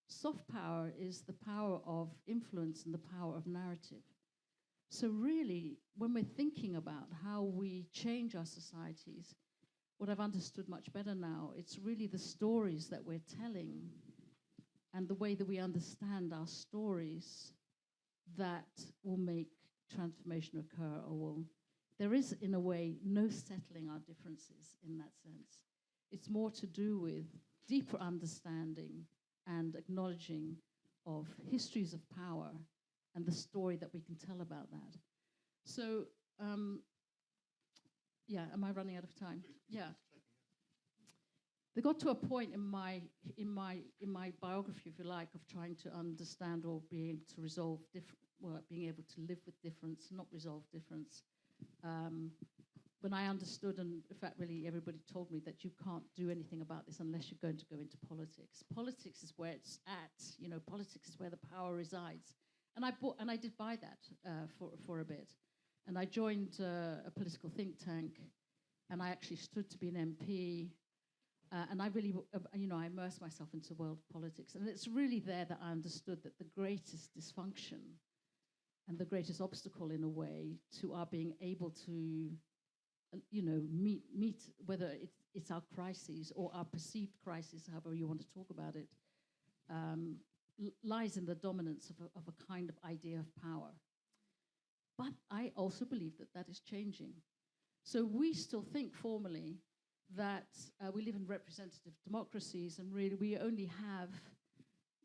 Soft power is the power of influence and the power of narrative. So really, when we're thinking about how we change our societies, what I've understood much better now, it's really the stories that we're telling and the way that we understand our stories that will make transformation occur, there is, in a way, no settling our differences in that sense. It's more to do with deeper understanding and acknowledging of histories of power and the story that we can tell about that. So, yeah, am I running out of time? Yeah. They got to a point in my biography, if you like, of trying to understand or be able to resolve being able to live with difference, not resolve difference. When I understood, and in fact, really everybody told me that you can't do anything about this unless you're going to go into politics. Politics is where it's at. You know, politics is where the power resides. And I did buy that for a bit. And I joined a political think tank, and I actually stood to be an MP. And I really, I immersed myself into world politics. And it's really there that I understood that the greatest dysfunction and the greatest obstacle, in a way, to our being able to, meet whether it's our crises or our perceived crisis, however you want to talk about it, lies in the dominance of a kind of idea of power. But I also believe that that is changing. So we still think formally that we live in representative democracies, and really we only have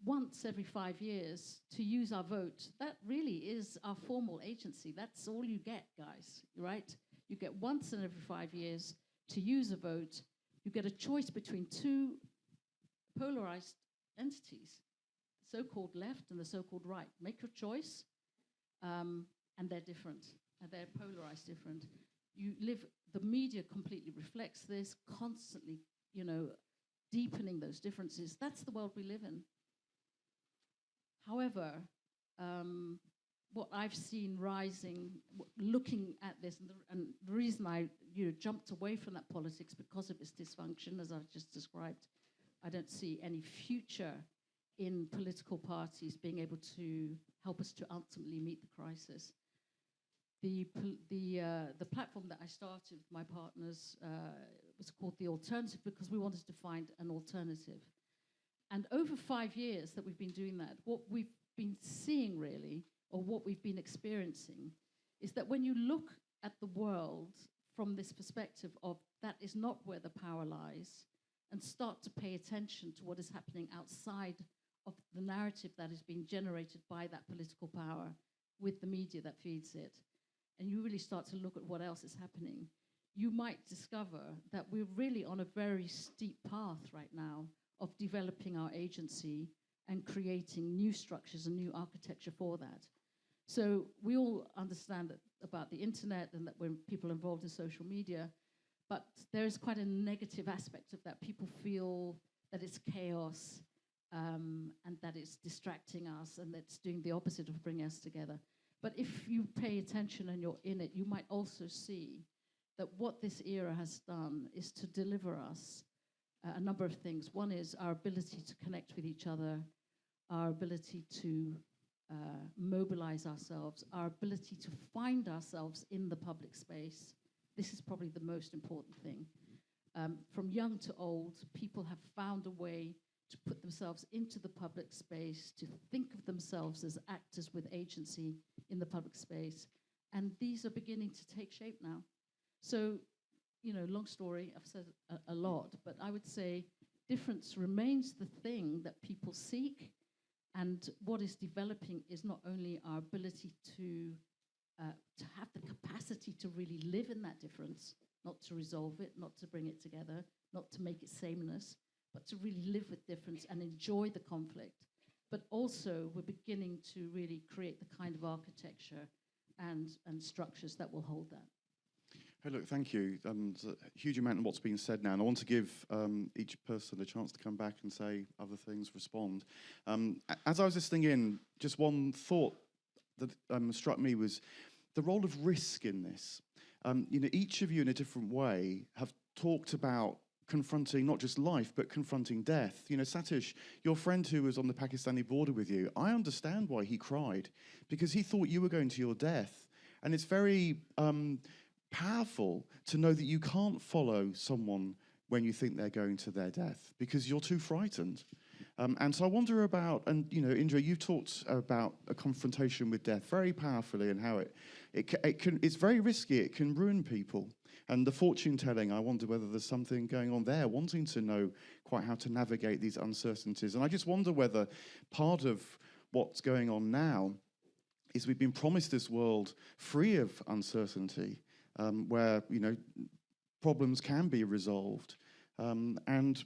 once every 5 years to use our vote. That really is our formal agency. That's all you get, guys, right? You get once in every 5 years to use a vote. You get a choice between two polarized entities, the so-called left and the so-called right. Make your choice, and they're different, and they're polarized different. You live, the media completely reflects this, constantly, deepening those differences. That's the world we live in. However, what I've seen rising, looking at this, and the reason I jumped away from that politics because of its dysfunction, as I've just described, I don't see any future in political parties being able to help us to ultimately meet the crisis. The platform that I started with my partners was called The Alternative because we wanted to find an alternative. And over 5 years that we've been doing that, what we've been seeing really, or what we've been experiencing, is that when you look at the world from this perspective of that is not where the power lies, and start to pay attention to what is happening outside of the narrative that is being generated by that political power with the media that feeds it, and you really start to look at what else is happening, you might discover that we're really on a very steep path right now of developing our agency and creating new structures and new architecture for that. So we all understand that about the internet and that when people are involved in social media, but there is quite a negative aspect of that. People feel that it's chaos and that it's distracting us and that it's doing the opposite of bringing us together. But if you pay attention and you're in it, you might also see that what this era has done is to deliver us a number of things. One is our ability to connect with each other, our ability to mobilize ourselves, our ability to find ourselves in the public space. This is probably the most important thing. From young to old, people have found a way to put themselves into the public space, to think of themselves as actors with agency in the public space. And these are beginning to take shape now. So, long story, I've said a lot, but I would say difference remains the thing that people seek. And what is developing is not only our ability to have the capacity to really live in that difference, not to resolve it, not to bring it together, not to make it sameness, but to really live with difference and enjoy the conflict. But also we're beginning to really create the kind of architecture and structures that will hold that. Hey, look, thank you. There's a huge amount of what's been said now, and I want to give each person a chance to come back and say other things, respond. As I was listening in, just one thought that struck me was the role of risk in this. Each of you in a different way have talked about confronting not just life, but confronting death. Satish, your friend who was on the Pakistani border with you, I understand why he cried, because he thought you were going to your death. And it's very powerful to know that you can't follow someone when you think they're going to their death, because you're too frightened. And so I wonder about, and Indra, you've talked about a confrontation with death very powerfully, and how it's very risky. It can ruin people. And the fortune telling, I wonder whether there's something going on there, wanting to know quite how to navigate these uncertainties. And I just wonder whether part of what's going on now is we've been promised this world free of uncertainty, where problems can be resolved, and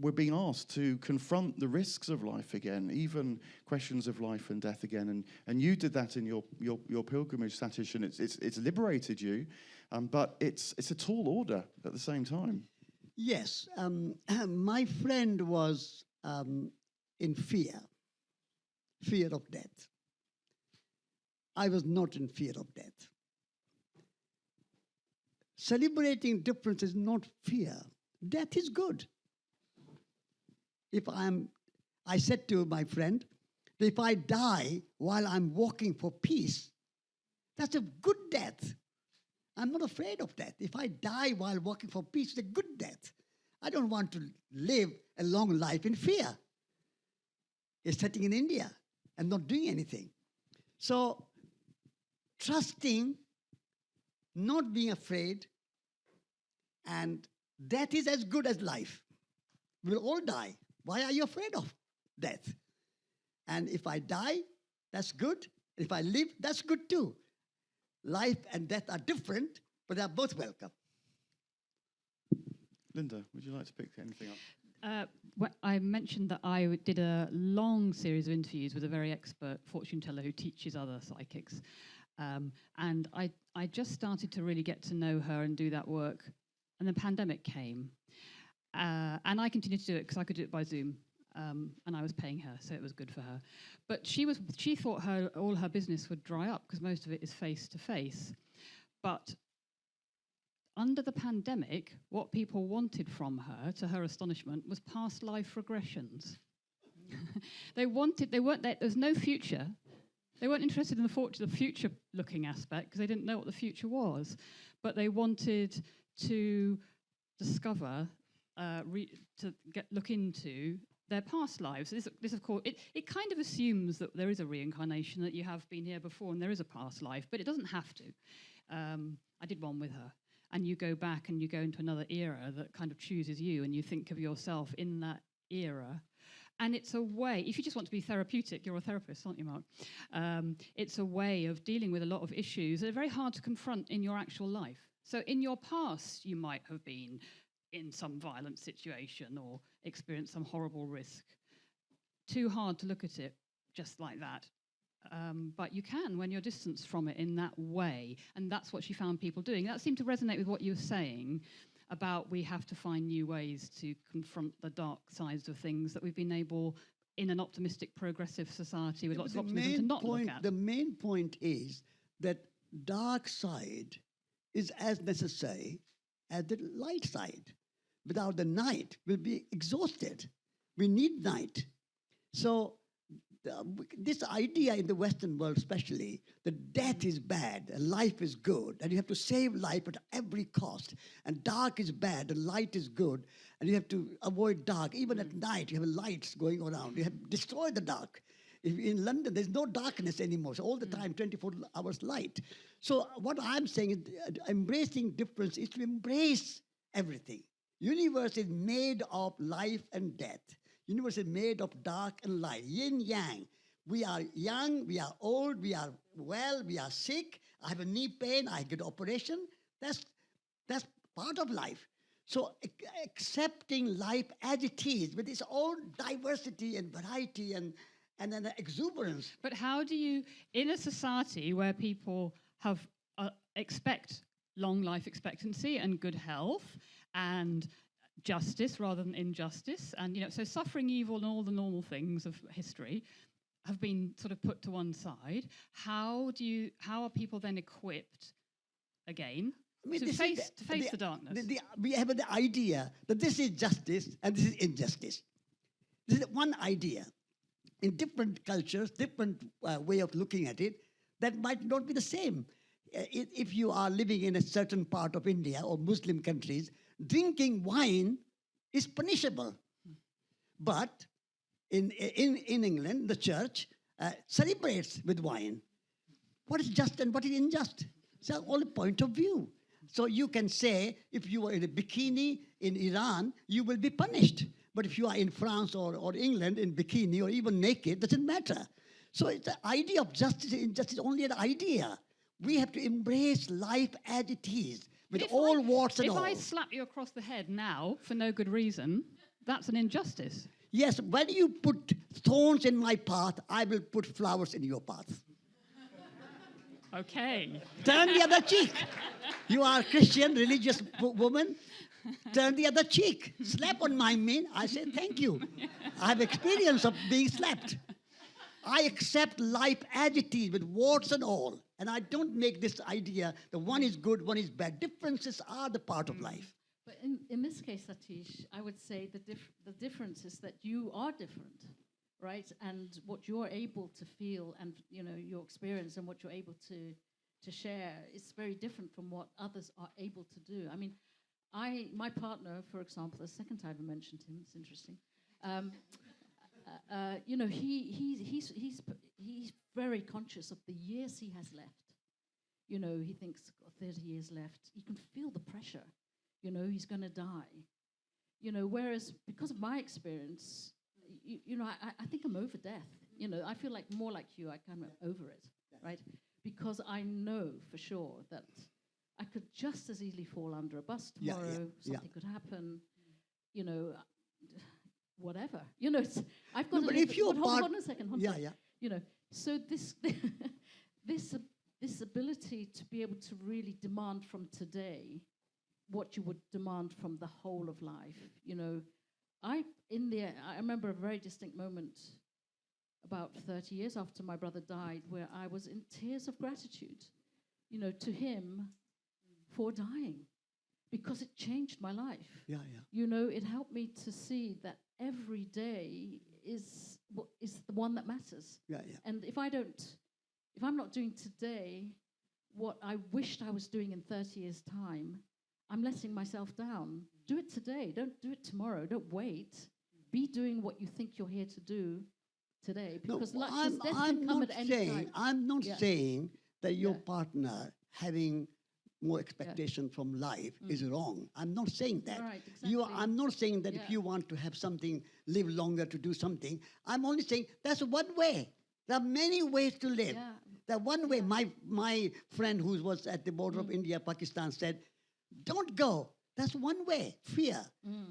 we're being asked to confront the risks of life again, even questions of life and death again. And you did that in your pilgrimage, Satish, and it's liberated you, but it's a tall order at the same time. Yes, my friend was in fear of death. I was not in fear of death. Celebrating difference is not fear. Death is good. I said to my friend, if I die while I'm walking for peace, that's a good death. I'm not afraid of death. If I die while walking for peace, it's a good death. I don't want to live a long life in fear. It's sitting in India and not doing anything. So, trusting, not being afraid, and death is as good as life. We'll all die. Why are you afraid of death? And if I die, that's good. If I live, that's good too. Life and death are different, but they are both welcome. Linda, would you like to pick anything up? I mentioned that I did a long series of interviews with a very expert fortune teller who teaches other psychics. And I just started to really get to know her and do that work. And the pandemic came. And I continued to do it because I could do it by Zoom. And I was paying her, so it was good for her. But she thought all her business would dry up because most of it is face-to-face. But under the pandemic, what people wanted from her, to her astonishment, was past life regressions. There was no future. They weren't interested in the future-looking aspect because they didn't know what the future was. But they wanted to discover, look into their past lives. This of course, it kind of assumes that there is a reincarnation, that you have been here before and there is a past life, but it doesn't have to. I did one with her. And you go back and you go into another era that kind of chooses you, and you think of yourself in that era. And it's a way, if you just want to be therapeutic, you're a therapist, aren't you, Mark? It's a way of dealing with a lot of issues that are very hard to confront in your actual life. So in your past, you might have been in some violent situation or experienced some horrible risk. Too hard to look at it just like that. But you can when you're distanced from it in that way. And that's what she found people doing. That seemed to resonate with what you were saying about we have to find new ways to confront the dark sides of things that we've been able, in an optimistic, progressive society with lots of optimism, to not look at. The main point is that dark side is as necessary as the light side. Without the night, we'll be exhausted. We need night. So this idea in the Western world especially, that death is bad and life is good, and you have to save life at every cost, and dark is bad and light is good, and you have to avoid dark. Even at night, you have lights going around. You have to destroy the dark. In London, there's no darkness anymore. So all the time, 24 hours light. So what I'm saying is embracing difference is to embrace everything. Universe is made of life and death. Universe is made of dark and light, yin yang. We are young, we are old, we are well, we are sick. I have a knee pain, I get operation. That's part of life. So accepting life as it is, with its own diversity and variety and an exuberance. But how do you, in a society where people have expect long life expectancy and good health and justice rather than injustice, and so suffering, evil, and all the normal things of history have been sort of put to one side. How are people then equipped again to face the darkness? We have the idea that this is justice and this is injustice. This is one idea. In different cultures, different way of looking at it, that might not be the same. If you are living in a certain part of India or Muslim countries, drinking wine is punishable. But in England, the church celebrates with wine. What is just and what is unjust? It's all a point of view. So you can say, if you are in a bikini in Iran, you will be punished. But if you are in France or England in bikini or even naked, doesn't matter. So it's the idea of justice and injustice is only an idea. We have to embrace life as it is, with all warts and all. If I slap you across the head now for no good reason, that's an injustice. Yes, when you put thorns in my path, I will put flowers in your path. Okay. Turn the other cheek. You are a Christian, religious woman. Turn the other cheek. Slap on my mane. I say, thank you. I have experience of being slapped. I accept life as it is, with warts and all. And I don't make this idea that one is good, one is bad. Differences are the part of life. But in this case, Satish, I would say the difference is that you are different, right? And what you're able to feel and, you know, your experience and what you're able to share is very different from what others are able to do. I mean, my partner, for example, the second time I mentioned him, it's interesting. You know, he's very conscious of the years he has left. You know, he thinks, got 30 years left. You can feel the pressure. You know, he's going to die. You know, whereas because of my experience, you know, I think I'm over death. You know, I feel like more like you. I kind of over it, right? Because I know for sure that I could just as easily fall under a bus tomorrow. Something could happen. You know, whatever. You know, I've got. No, but if you're hold on a second. Yeah. You know, so this this ability to be able to really demand from today what you would demand from the whole of life. You know, I remember a very distinct moment about 30 years after my brother died where I was in tears of gratitude, you know, to him for dying because it changed my life. Yeah. You know, it helped me to see that every day is the one that matters. Yeah. And if I'm not doing today what I wished I was doing in 30 years' time, I'm letting myself down. Do it today. Don't do it tomorrow. Don't wait. Be doing what you think you're here to do today. Because death can come at any time. I'm not saying that your partner having more expectation from life is wrong. I'm not saying that. Right, exactly. I'm not saying that if you want to have something, live longer to do something. I'm only saying that's one way. There are many ways to live. Yeah. That one way, my friend who was at the border of India, Pakistan said, don't go. That's one way, fear,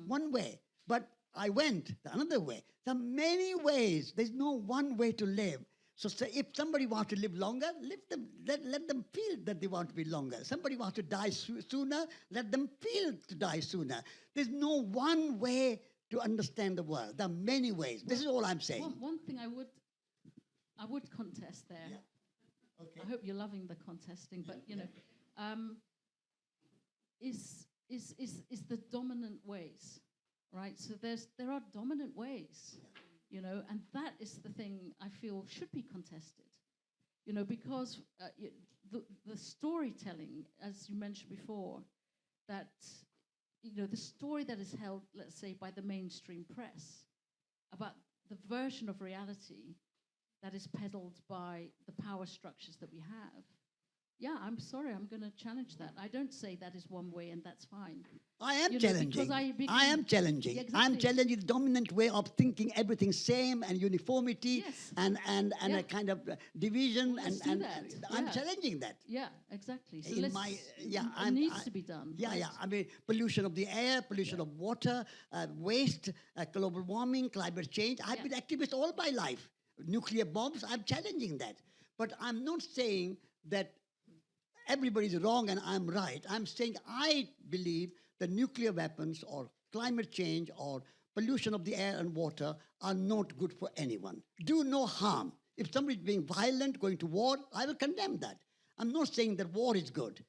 one way. But I went the another way. There are many ways. There's no one way to live. So if somebody wants to live longer, let them feel that they want to be longer. Somebody wants to die sooner, let them feel to die sooner. There's no one way to understand the world. There are many ways. This is all I'm saying. One thing I would contest there. Yeah. Okay. I hope you're loving the contesting, but you know, is the dominant ways, right? So there are dominant ways, you know, and that is the thing I feel should be contested, you know, because the storytelling, as you mentioned before, that, you know, the story that is held, let's say, by the mainstream press about the version of reality that is peddled by the power structures that we have. Yeah, I'm sorry, I'm going to challenge that. I don't say that is one way and that's fine. I am challenging. I am challenging. Yeah, exactly. I'm challenging the dominant way of thinking everything same and uniformity and a kind of division. Well, and I'm challenging that. Yeah, exactly. So it needs to be done. Yeah, right? yeah. I mean, pollution of the air, pollution of water, waste, global warming, climate change. I've been activist all my life. Nuclear bombs, I'm challenging that. But I'm not saying that everybody's wrong and I'm right. I'm saying I believe that nuclear weapons or climate change or pollution of the air and water are not good for anyone. Do no harm. If somebody's being violent, going to war, I will condemn that. I'm not saying that war is good.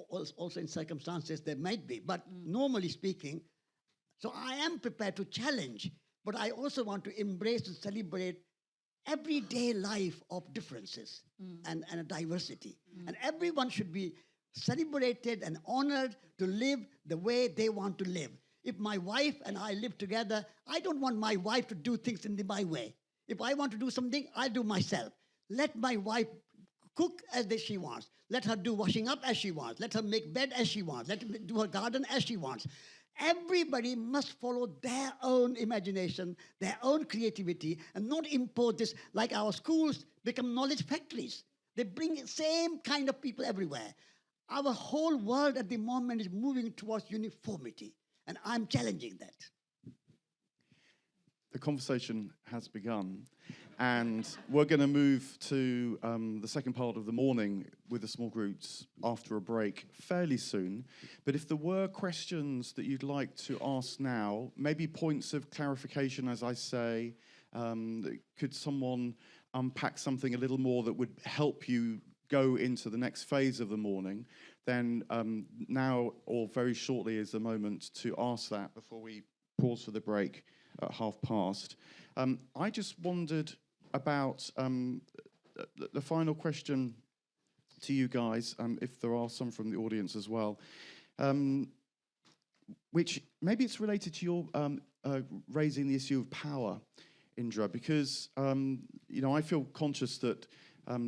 Also in circumstances there might be, but normally speaking, so I am prepared to challenge, but I also want to embrace and celebrate everyday life of differences and a diversity. And everyone should be celebrated and honored to live the way they want to live. If my wife and I live together, I don't want my wife to do things in my way. If I want to do something, I'll do myself. Let my wife cook as she wants. Let her do washing up as she wants. Let her make bed as she wants. Let her do her garden as she wants. Everybody must follow their own imagination, their own creativity, and not impose this like our schools become knowledge factories. They bring the same kind of people everywhere. Our whole world at the moment is moving towards uniformity, and I'm challenging that. The conversation has begun, and we're going to move to the second part of the morning with the small groups after a break fairly soon. But if there were questions that you'd like to ask now, maybe points of clarification, as I say, could someone unpack something a little more that would help you go into the next phase of the morning, then now or very shortly is the moment to ask that before we pause for the break at past. I just wondered about the final question to you guys, if there are some from the audience as well, which maybe it's related to your raising the issue of power, Indra, because I feel conscious that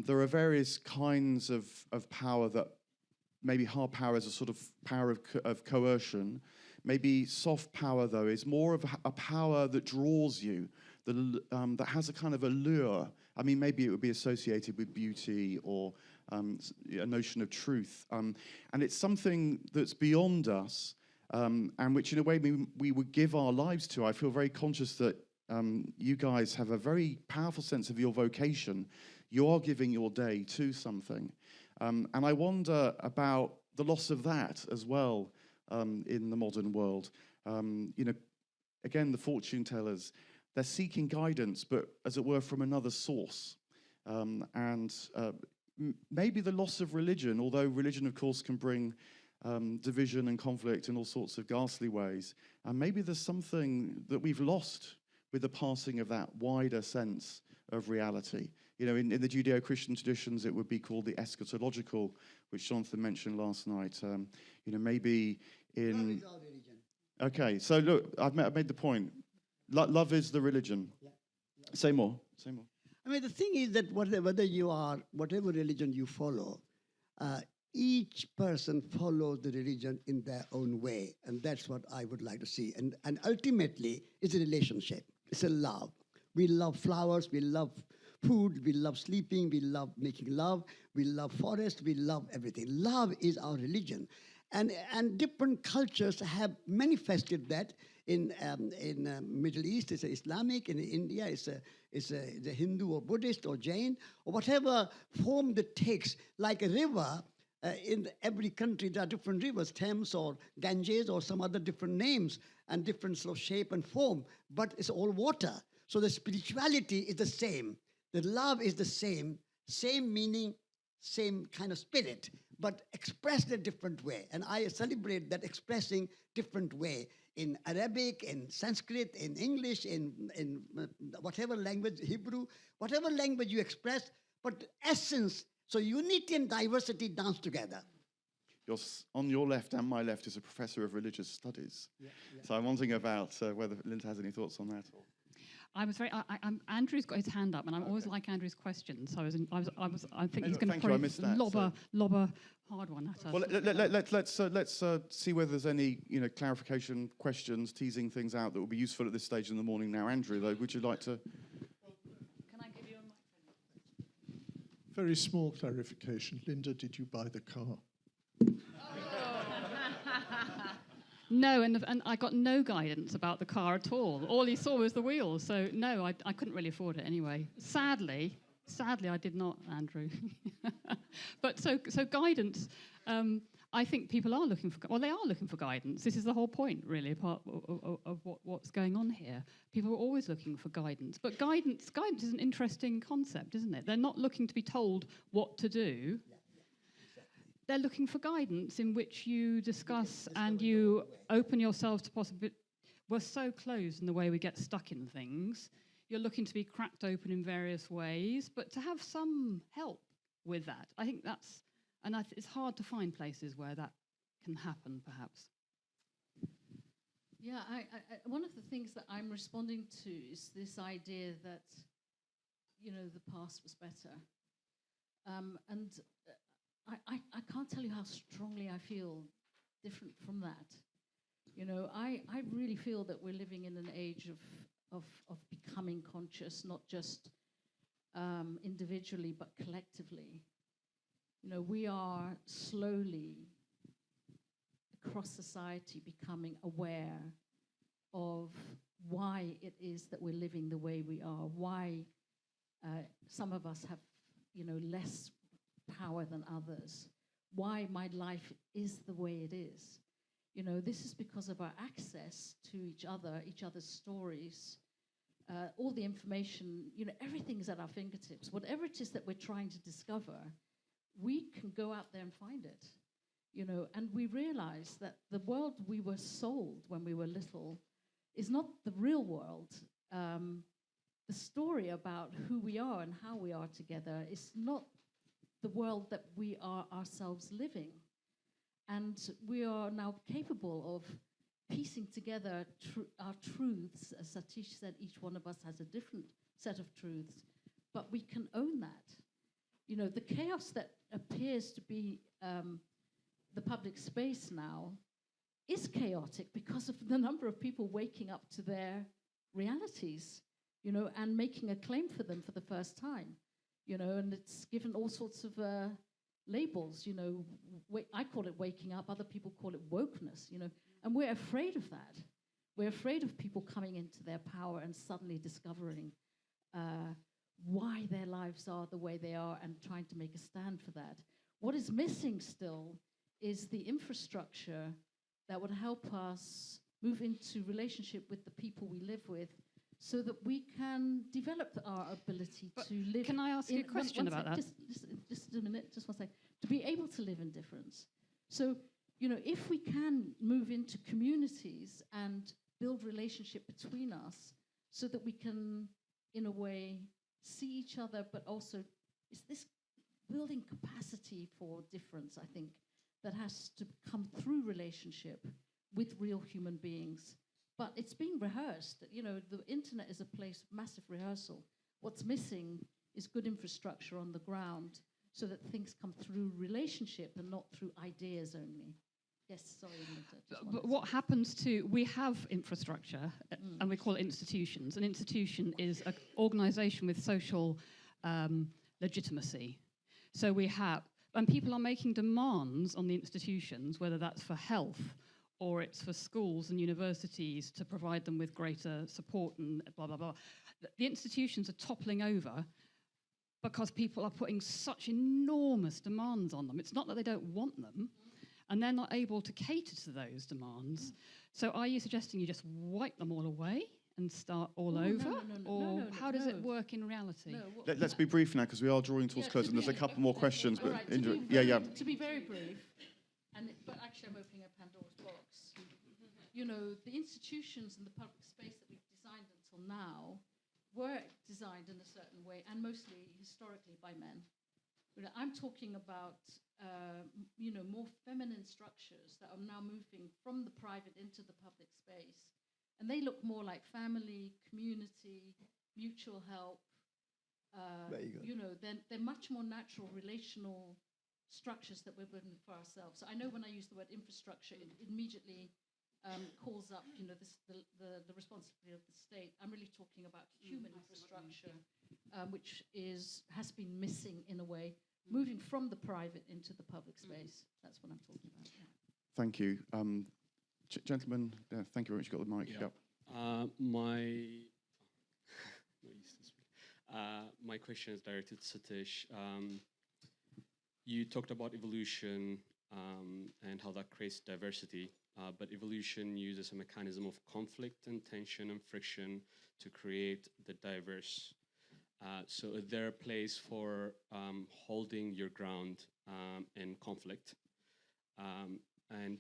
there are various kinds of power that maybe hard power is a sort of power of coercion. Maybe soft power, though, is more of a power that draws you, that has a kind of allure. I mean, maybe it would be associated with beauty or a notion of truth. And it's something that's beyond us, and which, in a way, we would give our lives to. I feel very conscious that you guys have a very powerful sense of your vocation. You are giving your day to something. And I wonder about the loss of that as well. In the modern world, again, the fortune tellers, they're seeking guidance, but as it were, from another source. And maybe the loss of religion, although religion, of course, can bring division and conflict in all sorts of ghastly ways. And maybe there's something that we've lost with the passing of that wider sense of reality. In the Judeo-Christian traditions, it would be called the eschatological, which Jonathan mentioned last night. Maybe in... Love is our religion. Okay, so look, I've made the point. Love is the religion. Yeah. Say more. I mean, the thing is that whether you are, whatever religion you follow, each person follows the religion in their own way. And that's what I would like to see. And ultimately, it's a relationship. It's a love. We love flowers. We love food. We love sleeping. We love making love. We love forest. We love everything. Love is our religion. And different cultures have manifested that. In Middle East, it's Islamic. In India, it's a Hindu or Buddhist or Jain or whatever form that takes. Like a river, in every country there are different rivers, Thames or Ganges or some other different names and different sort of shape and form. But it's all water. So the spirituality is the same. The love is the same meaning, same kind of spirit, but expressed a different way. And I celebrate that expressing different way in Arabic, in Sanskrit, in English, in whatever language, Hebrew, whatever language you express, but essence, so unity and diversity dance together. On your left and my left is a professor of religious studies. Yeah. So I'm wondering about whether Linda has any thoughts on that. Andrew's got his hand up, and I always like Andrew's questions. So I think he's going to probably lob a hard one at us. Well, let's see whether there's any clarification questions, teasing things out that will be useful at this stage in the morning. Now, Andrew, though, would you like to? Can I give you a microphone? Very small clarification. Linda, did you buy the car? No, and I got no guidance about the car at all. All he saw was the wheels. So no, I couldn't really afford it anyway. Sadly, I did not, Andrew. But so guidance. I think people are looking for. Well, they are looking for guidance. This is the whole point, really, part of what's going on here. People are always looking for guidance. But guidance is an interesting concept, isn't it? They're not looking to be told what to do. They're looking for guidance in which you discuss and you open yourselves to possibility. We're so closed in the way we get stuck in things. You're looking to be cracked open in various ways, but to have some help with that. I think that's, it's hard to find places where that can happen, perhaps. Yeah, one of the things that I'm responding to is this idea that, the past was better. And I can't tell you how strongly I feel different from that. I really feel that we're living in an age of becoming conscious, not just individually, but collectively. We are slowly, across society, becoming aware of why it is that we're living the way we are, why some of us have, less power than others, why my life is the way it is. This is because of our access to each other's stories, all the information, everything's at our fingertips. Whatever it is that we're trying to discover, we can go out there and find it. And we realize that the world we were sold when we were little is not the real world. The story about who we are and how we are together is not the world that we are ourselves living. And we are now capable of piecing together our truths. As Satish said, each one of us has a different set of truths, but we can own that. The chaos that appears to be the public space now is chaotic because of the number of people waking up to their realities, and making a claim for them for the first time, and it's given all sorts of labels, I call it waking up, other people call it wokeness, and we're afraid of that. We're afraid of people coming into their power and suddenly discovering why their lives are the way they are and trying to make a stand for that. What is missing still is the infrastructure that would help us move into relationship with the people we live with so that we can develop our ability to live. Can I ask you a question about that? Just a minute, just one second. To be able to live in difference. So, if we can move into communities and build relationship between us so that we can, in a way, see each other, but also it's this building capacity for difference, I think, that has to come through relationship with real human beings. But it's being rehearsed. The internet is a place of massive rehearsal. What's missing is good infrastructure on the ground so that things come through relationship and not through ideas only. Yes, sorry. But what happens we have infrastructure, and we call it institutions. An institution is an organization with social legitimacy. So and people are making demands on the institutions, whether that's for health or it's for schools and universities to provide them with greater support and blah, blah, blah. The institutions are toppling over because people are putting such enormous demands on them. It's not that they don't want them, and they're not able to cater to those demands. So are you suggesting you just wipe them all away and start all over? Or how does it work in reality? Let's be brief now, because we are drawing towards close, and there's a couple more questions. But right, to be very brief, but actually I'm opening a Pandora's box. The institutions and the public space that we've designed until now were designed in a certain way, and mostly historically by men. I'm talking about more feminine structures that are now moving from the private into the public space. And they look more like family, community, mutual help. Very good. They're much more natural relational structures that we're building for ourselves. So I know when I use the word infrastructure, it immediately calls up, the responsibility of the state. I'm really talking about human infrastructure, which has been missing in a way, moving from the private into the public space. That's what I'm talking about. Yeah. Thank you. Gentlemen, thank you very much. You've got the mic. Yeah. Yep. My question is directed to Satish. You talked about evolution and how that creates diversity, but evolution uses a mechanism of conflict and tension and friction to create the diverse. So is there a place for holding your ground in conflict? And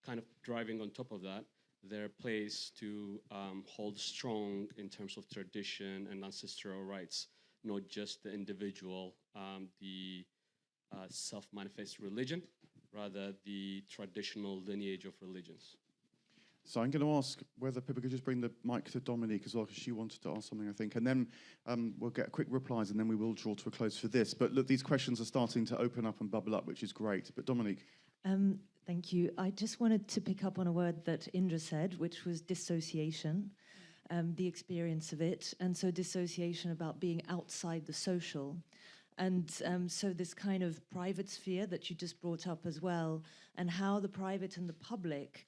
kind of driving on top of that, there a place to hold strong in terms of tradition and ancestral rights, not just the individual, the self-manifest religion, rather the traditional lineage of religions. So I'm going to ask whether people could just bring the mic to Dominique as well, because she wanted to ask something, I think. And then we'll get quick replies, and then we will draw to a close for this. But look, these questions are starting to open up and bubble up, which is great. But Dominique. Thank you. I just wanted to pick up on a word that Indra said, which was dissociation, the experience of it. And so dissociation about being outside the social. And so this kind of private sphere that you just brought up as well, and how the private and the public,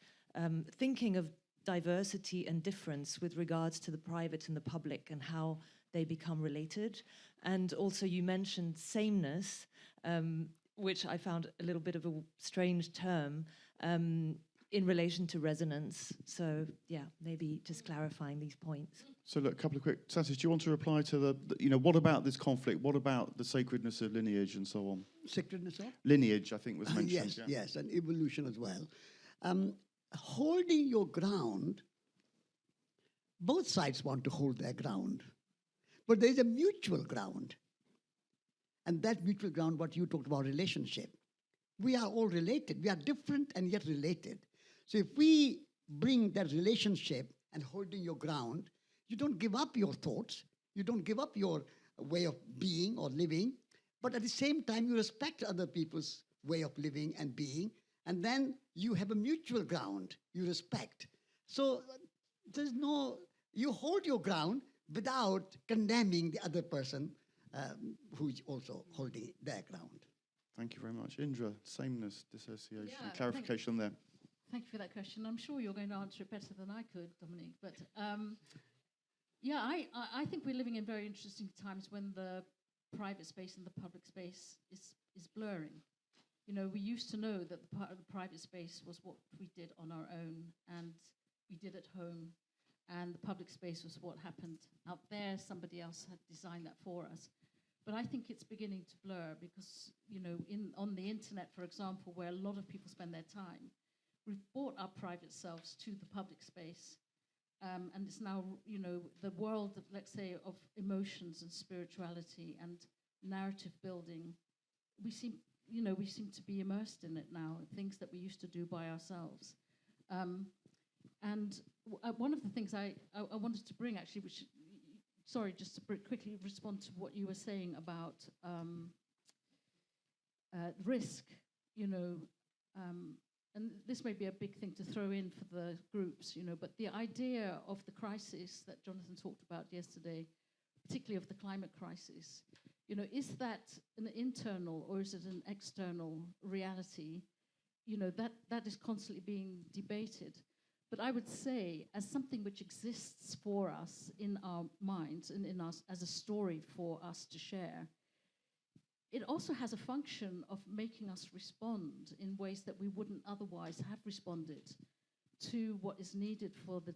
thinking of diversity and difference with regards to the private and the public and how they become related. And also you mentioned sameness, which I found a little bit of a strange term, in relation to resonance. So yeah, maybe just clarifying these points. So look, a couple of quick, Satish, do you want to reply to what about this conflict? What about the sacredness of lineage and so on? Sacredness of? Lineage, I think, was mentioned. Yes, and evolution as well. Holding your ground, both sides want to hold their ground, but there's a mutual ground. And that mutual ground, what you talked about, relationship. We are all related. We are different and yet related. So if we bring that relationship and holding your ground, you don't give up your thoughts, you don't give up your way of being or living, but at the same time, you respect other people's way of living and being, and then you have a mutual ground you respect. So you hold your ground without condemning the other person who is also holding their ground. Thank you very much. Indra, sameness, dissociation, Yeah, clarification there. Thank you for that question. I'm sure you're going to answer it better than I could, Dominique. But I think we're living in very interesting times when the private space and the public space is blurring. You know, we used to know that the part of the private space was what we did on our own and we did at home, and the public space was what happened out there. Somebody else had designed that for us. But I think it's beginning to blur because, you know, on the internet, for example, where a lot of people spend their time, we've brought our private selves to the public space. And it's now, you know, the world of, let's say, of emotions and spirituality and narrative building. We seem to be immersed in it now, things that we used to do by ourselves. One of the things I wanted to bring, actually, which, sorry, just to quickly respond to what you were saying about risk, you know, and this may be a big thing to throw in for the groups, you know, but the idea of the crisis that Jonathan talked about yesterday, particularly of the climate crisis, you know, is that an internal or is it an external reality? You know, that is constantly being debated. But I would say, as something which exists for us in our minds and in us as a story for us to share, it also has a function of making us respond in ways that we wouldn't otherwise have responded to what is needed for the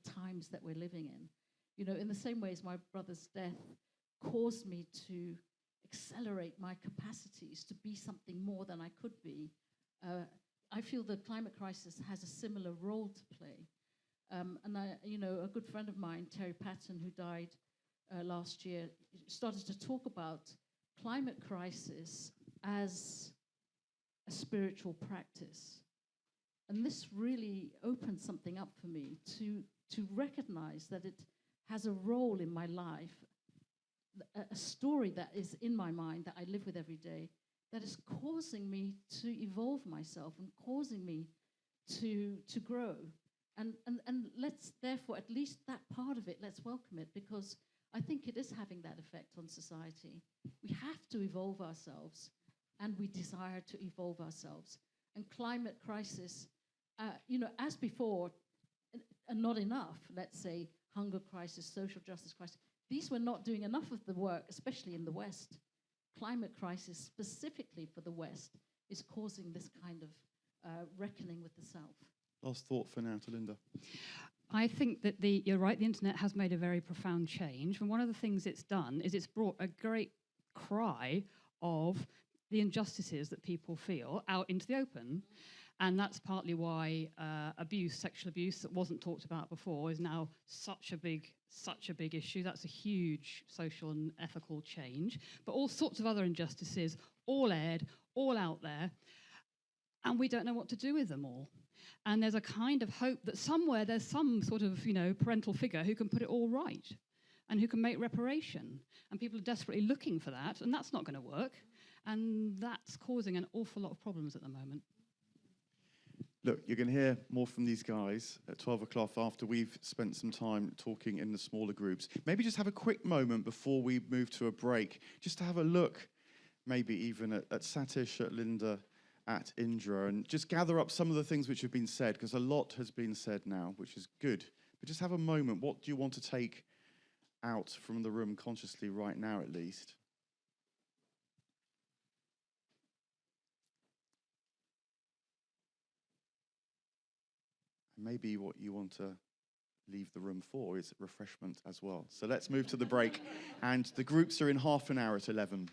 times that we're living in. You know, in the same way as my brother's death caused me to accelerate my capacities to be something more than I could be, I feel the climate crisis has a similar role to play. And a good friend of mine, Terry Patton, who died last year, started to talk about climate crisis as a spiritual practice. And this really opened something up for me to recognize that it has a role in my life, a story that is in my mind that I live with every day, that is causing me to evolve myself and causing me to grow. And let's therefore, at least that part of it, let's welcome it, because I think it is having that effect on society. We have to evolve ourselves, and we desire to evolve ourselves. And climate crisis, as before, and not enough, let's say, hunger crisis, social justice crisis, these were not doing enough of the work, especially in the West. Climate crisis, specifically for the West, is causing this kind of reckoning with the self. Last thought for now to Linda. I think that you're right, the internet has made a very profound change. And one of the things it's done is it's brought a great cry of the injustices that people feel out into the open. And that's partly why sexual abuse that wasn't talked about before is now such a big issue. That's a huge social and ethical change. But all sorts of other injustices, all aired, all out there. And we don't know what to do with them all. And there's a kind of hope that somewhere there's some sort of, parental figure who can put it all right and who can make reparation. And people are desperately looking for that, and that's not going to work. And that's causing an awful lot of problems at the moment. Look, you're going to hear more from these guys at 12 o'clock after we've spent some time talking in the smaller groups. Maybe just have a quick moment before we move to a break, just to have a look, maybe even at Satish, at Linda, at Indra, and just gather up some of the things which have been said, because a lot has been said now, which is good. But just have a moment. What do you want to take out from the room consciously right now, at least? Maybe what you want to leave the room for is refreshment as well. So let's move to the break. And the groups are in half an hour at 11.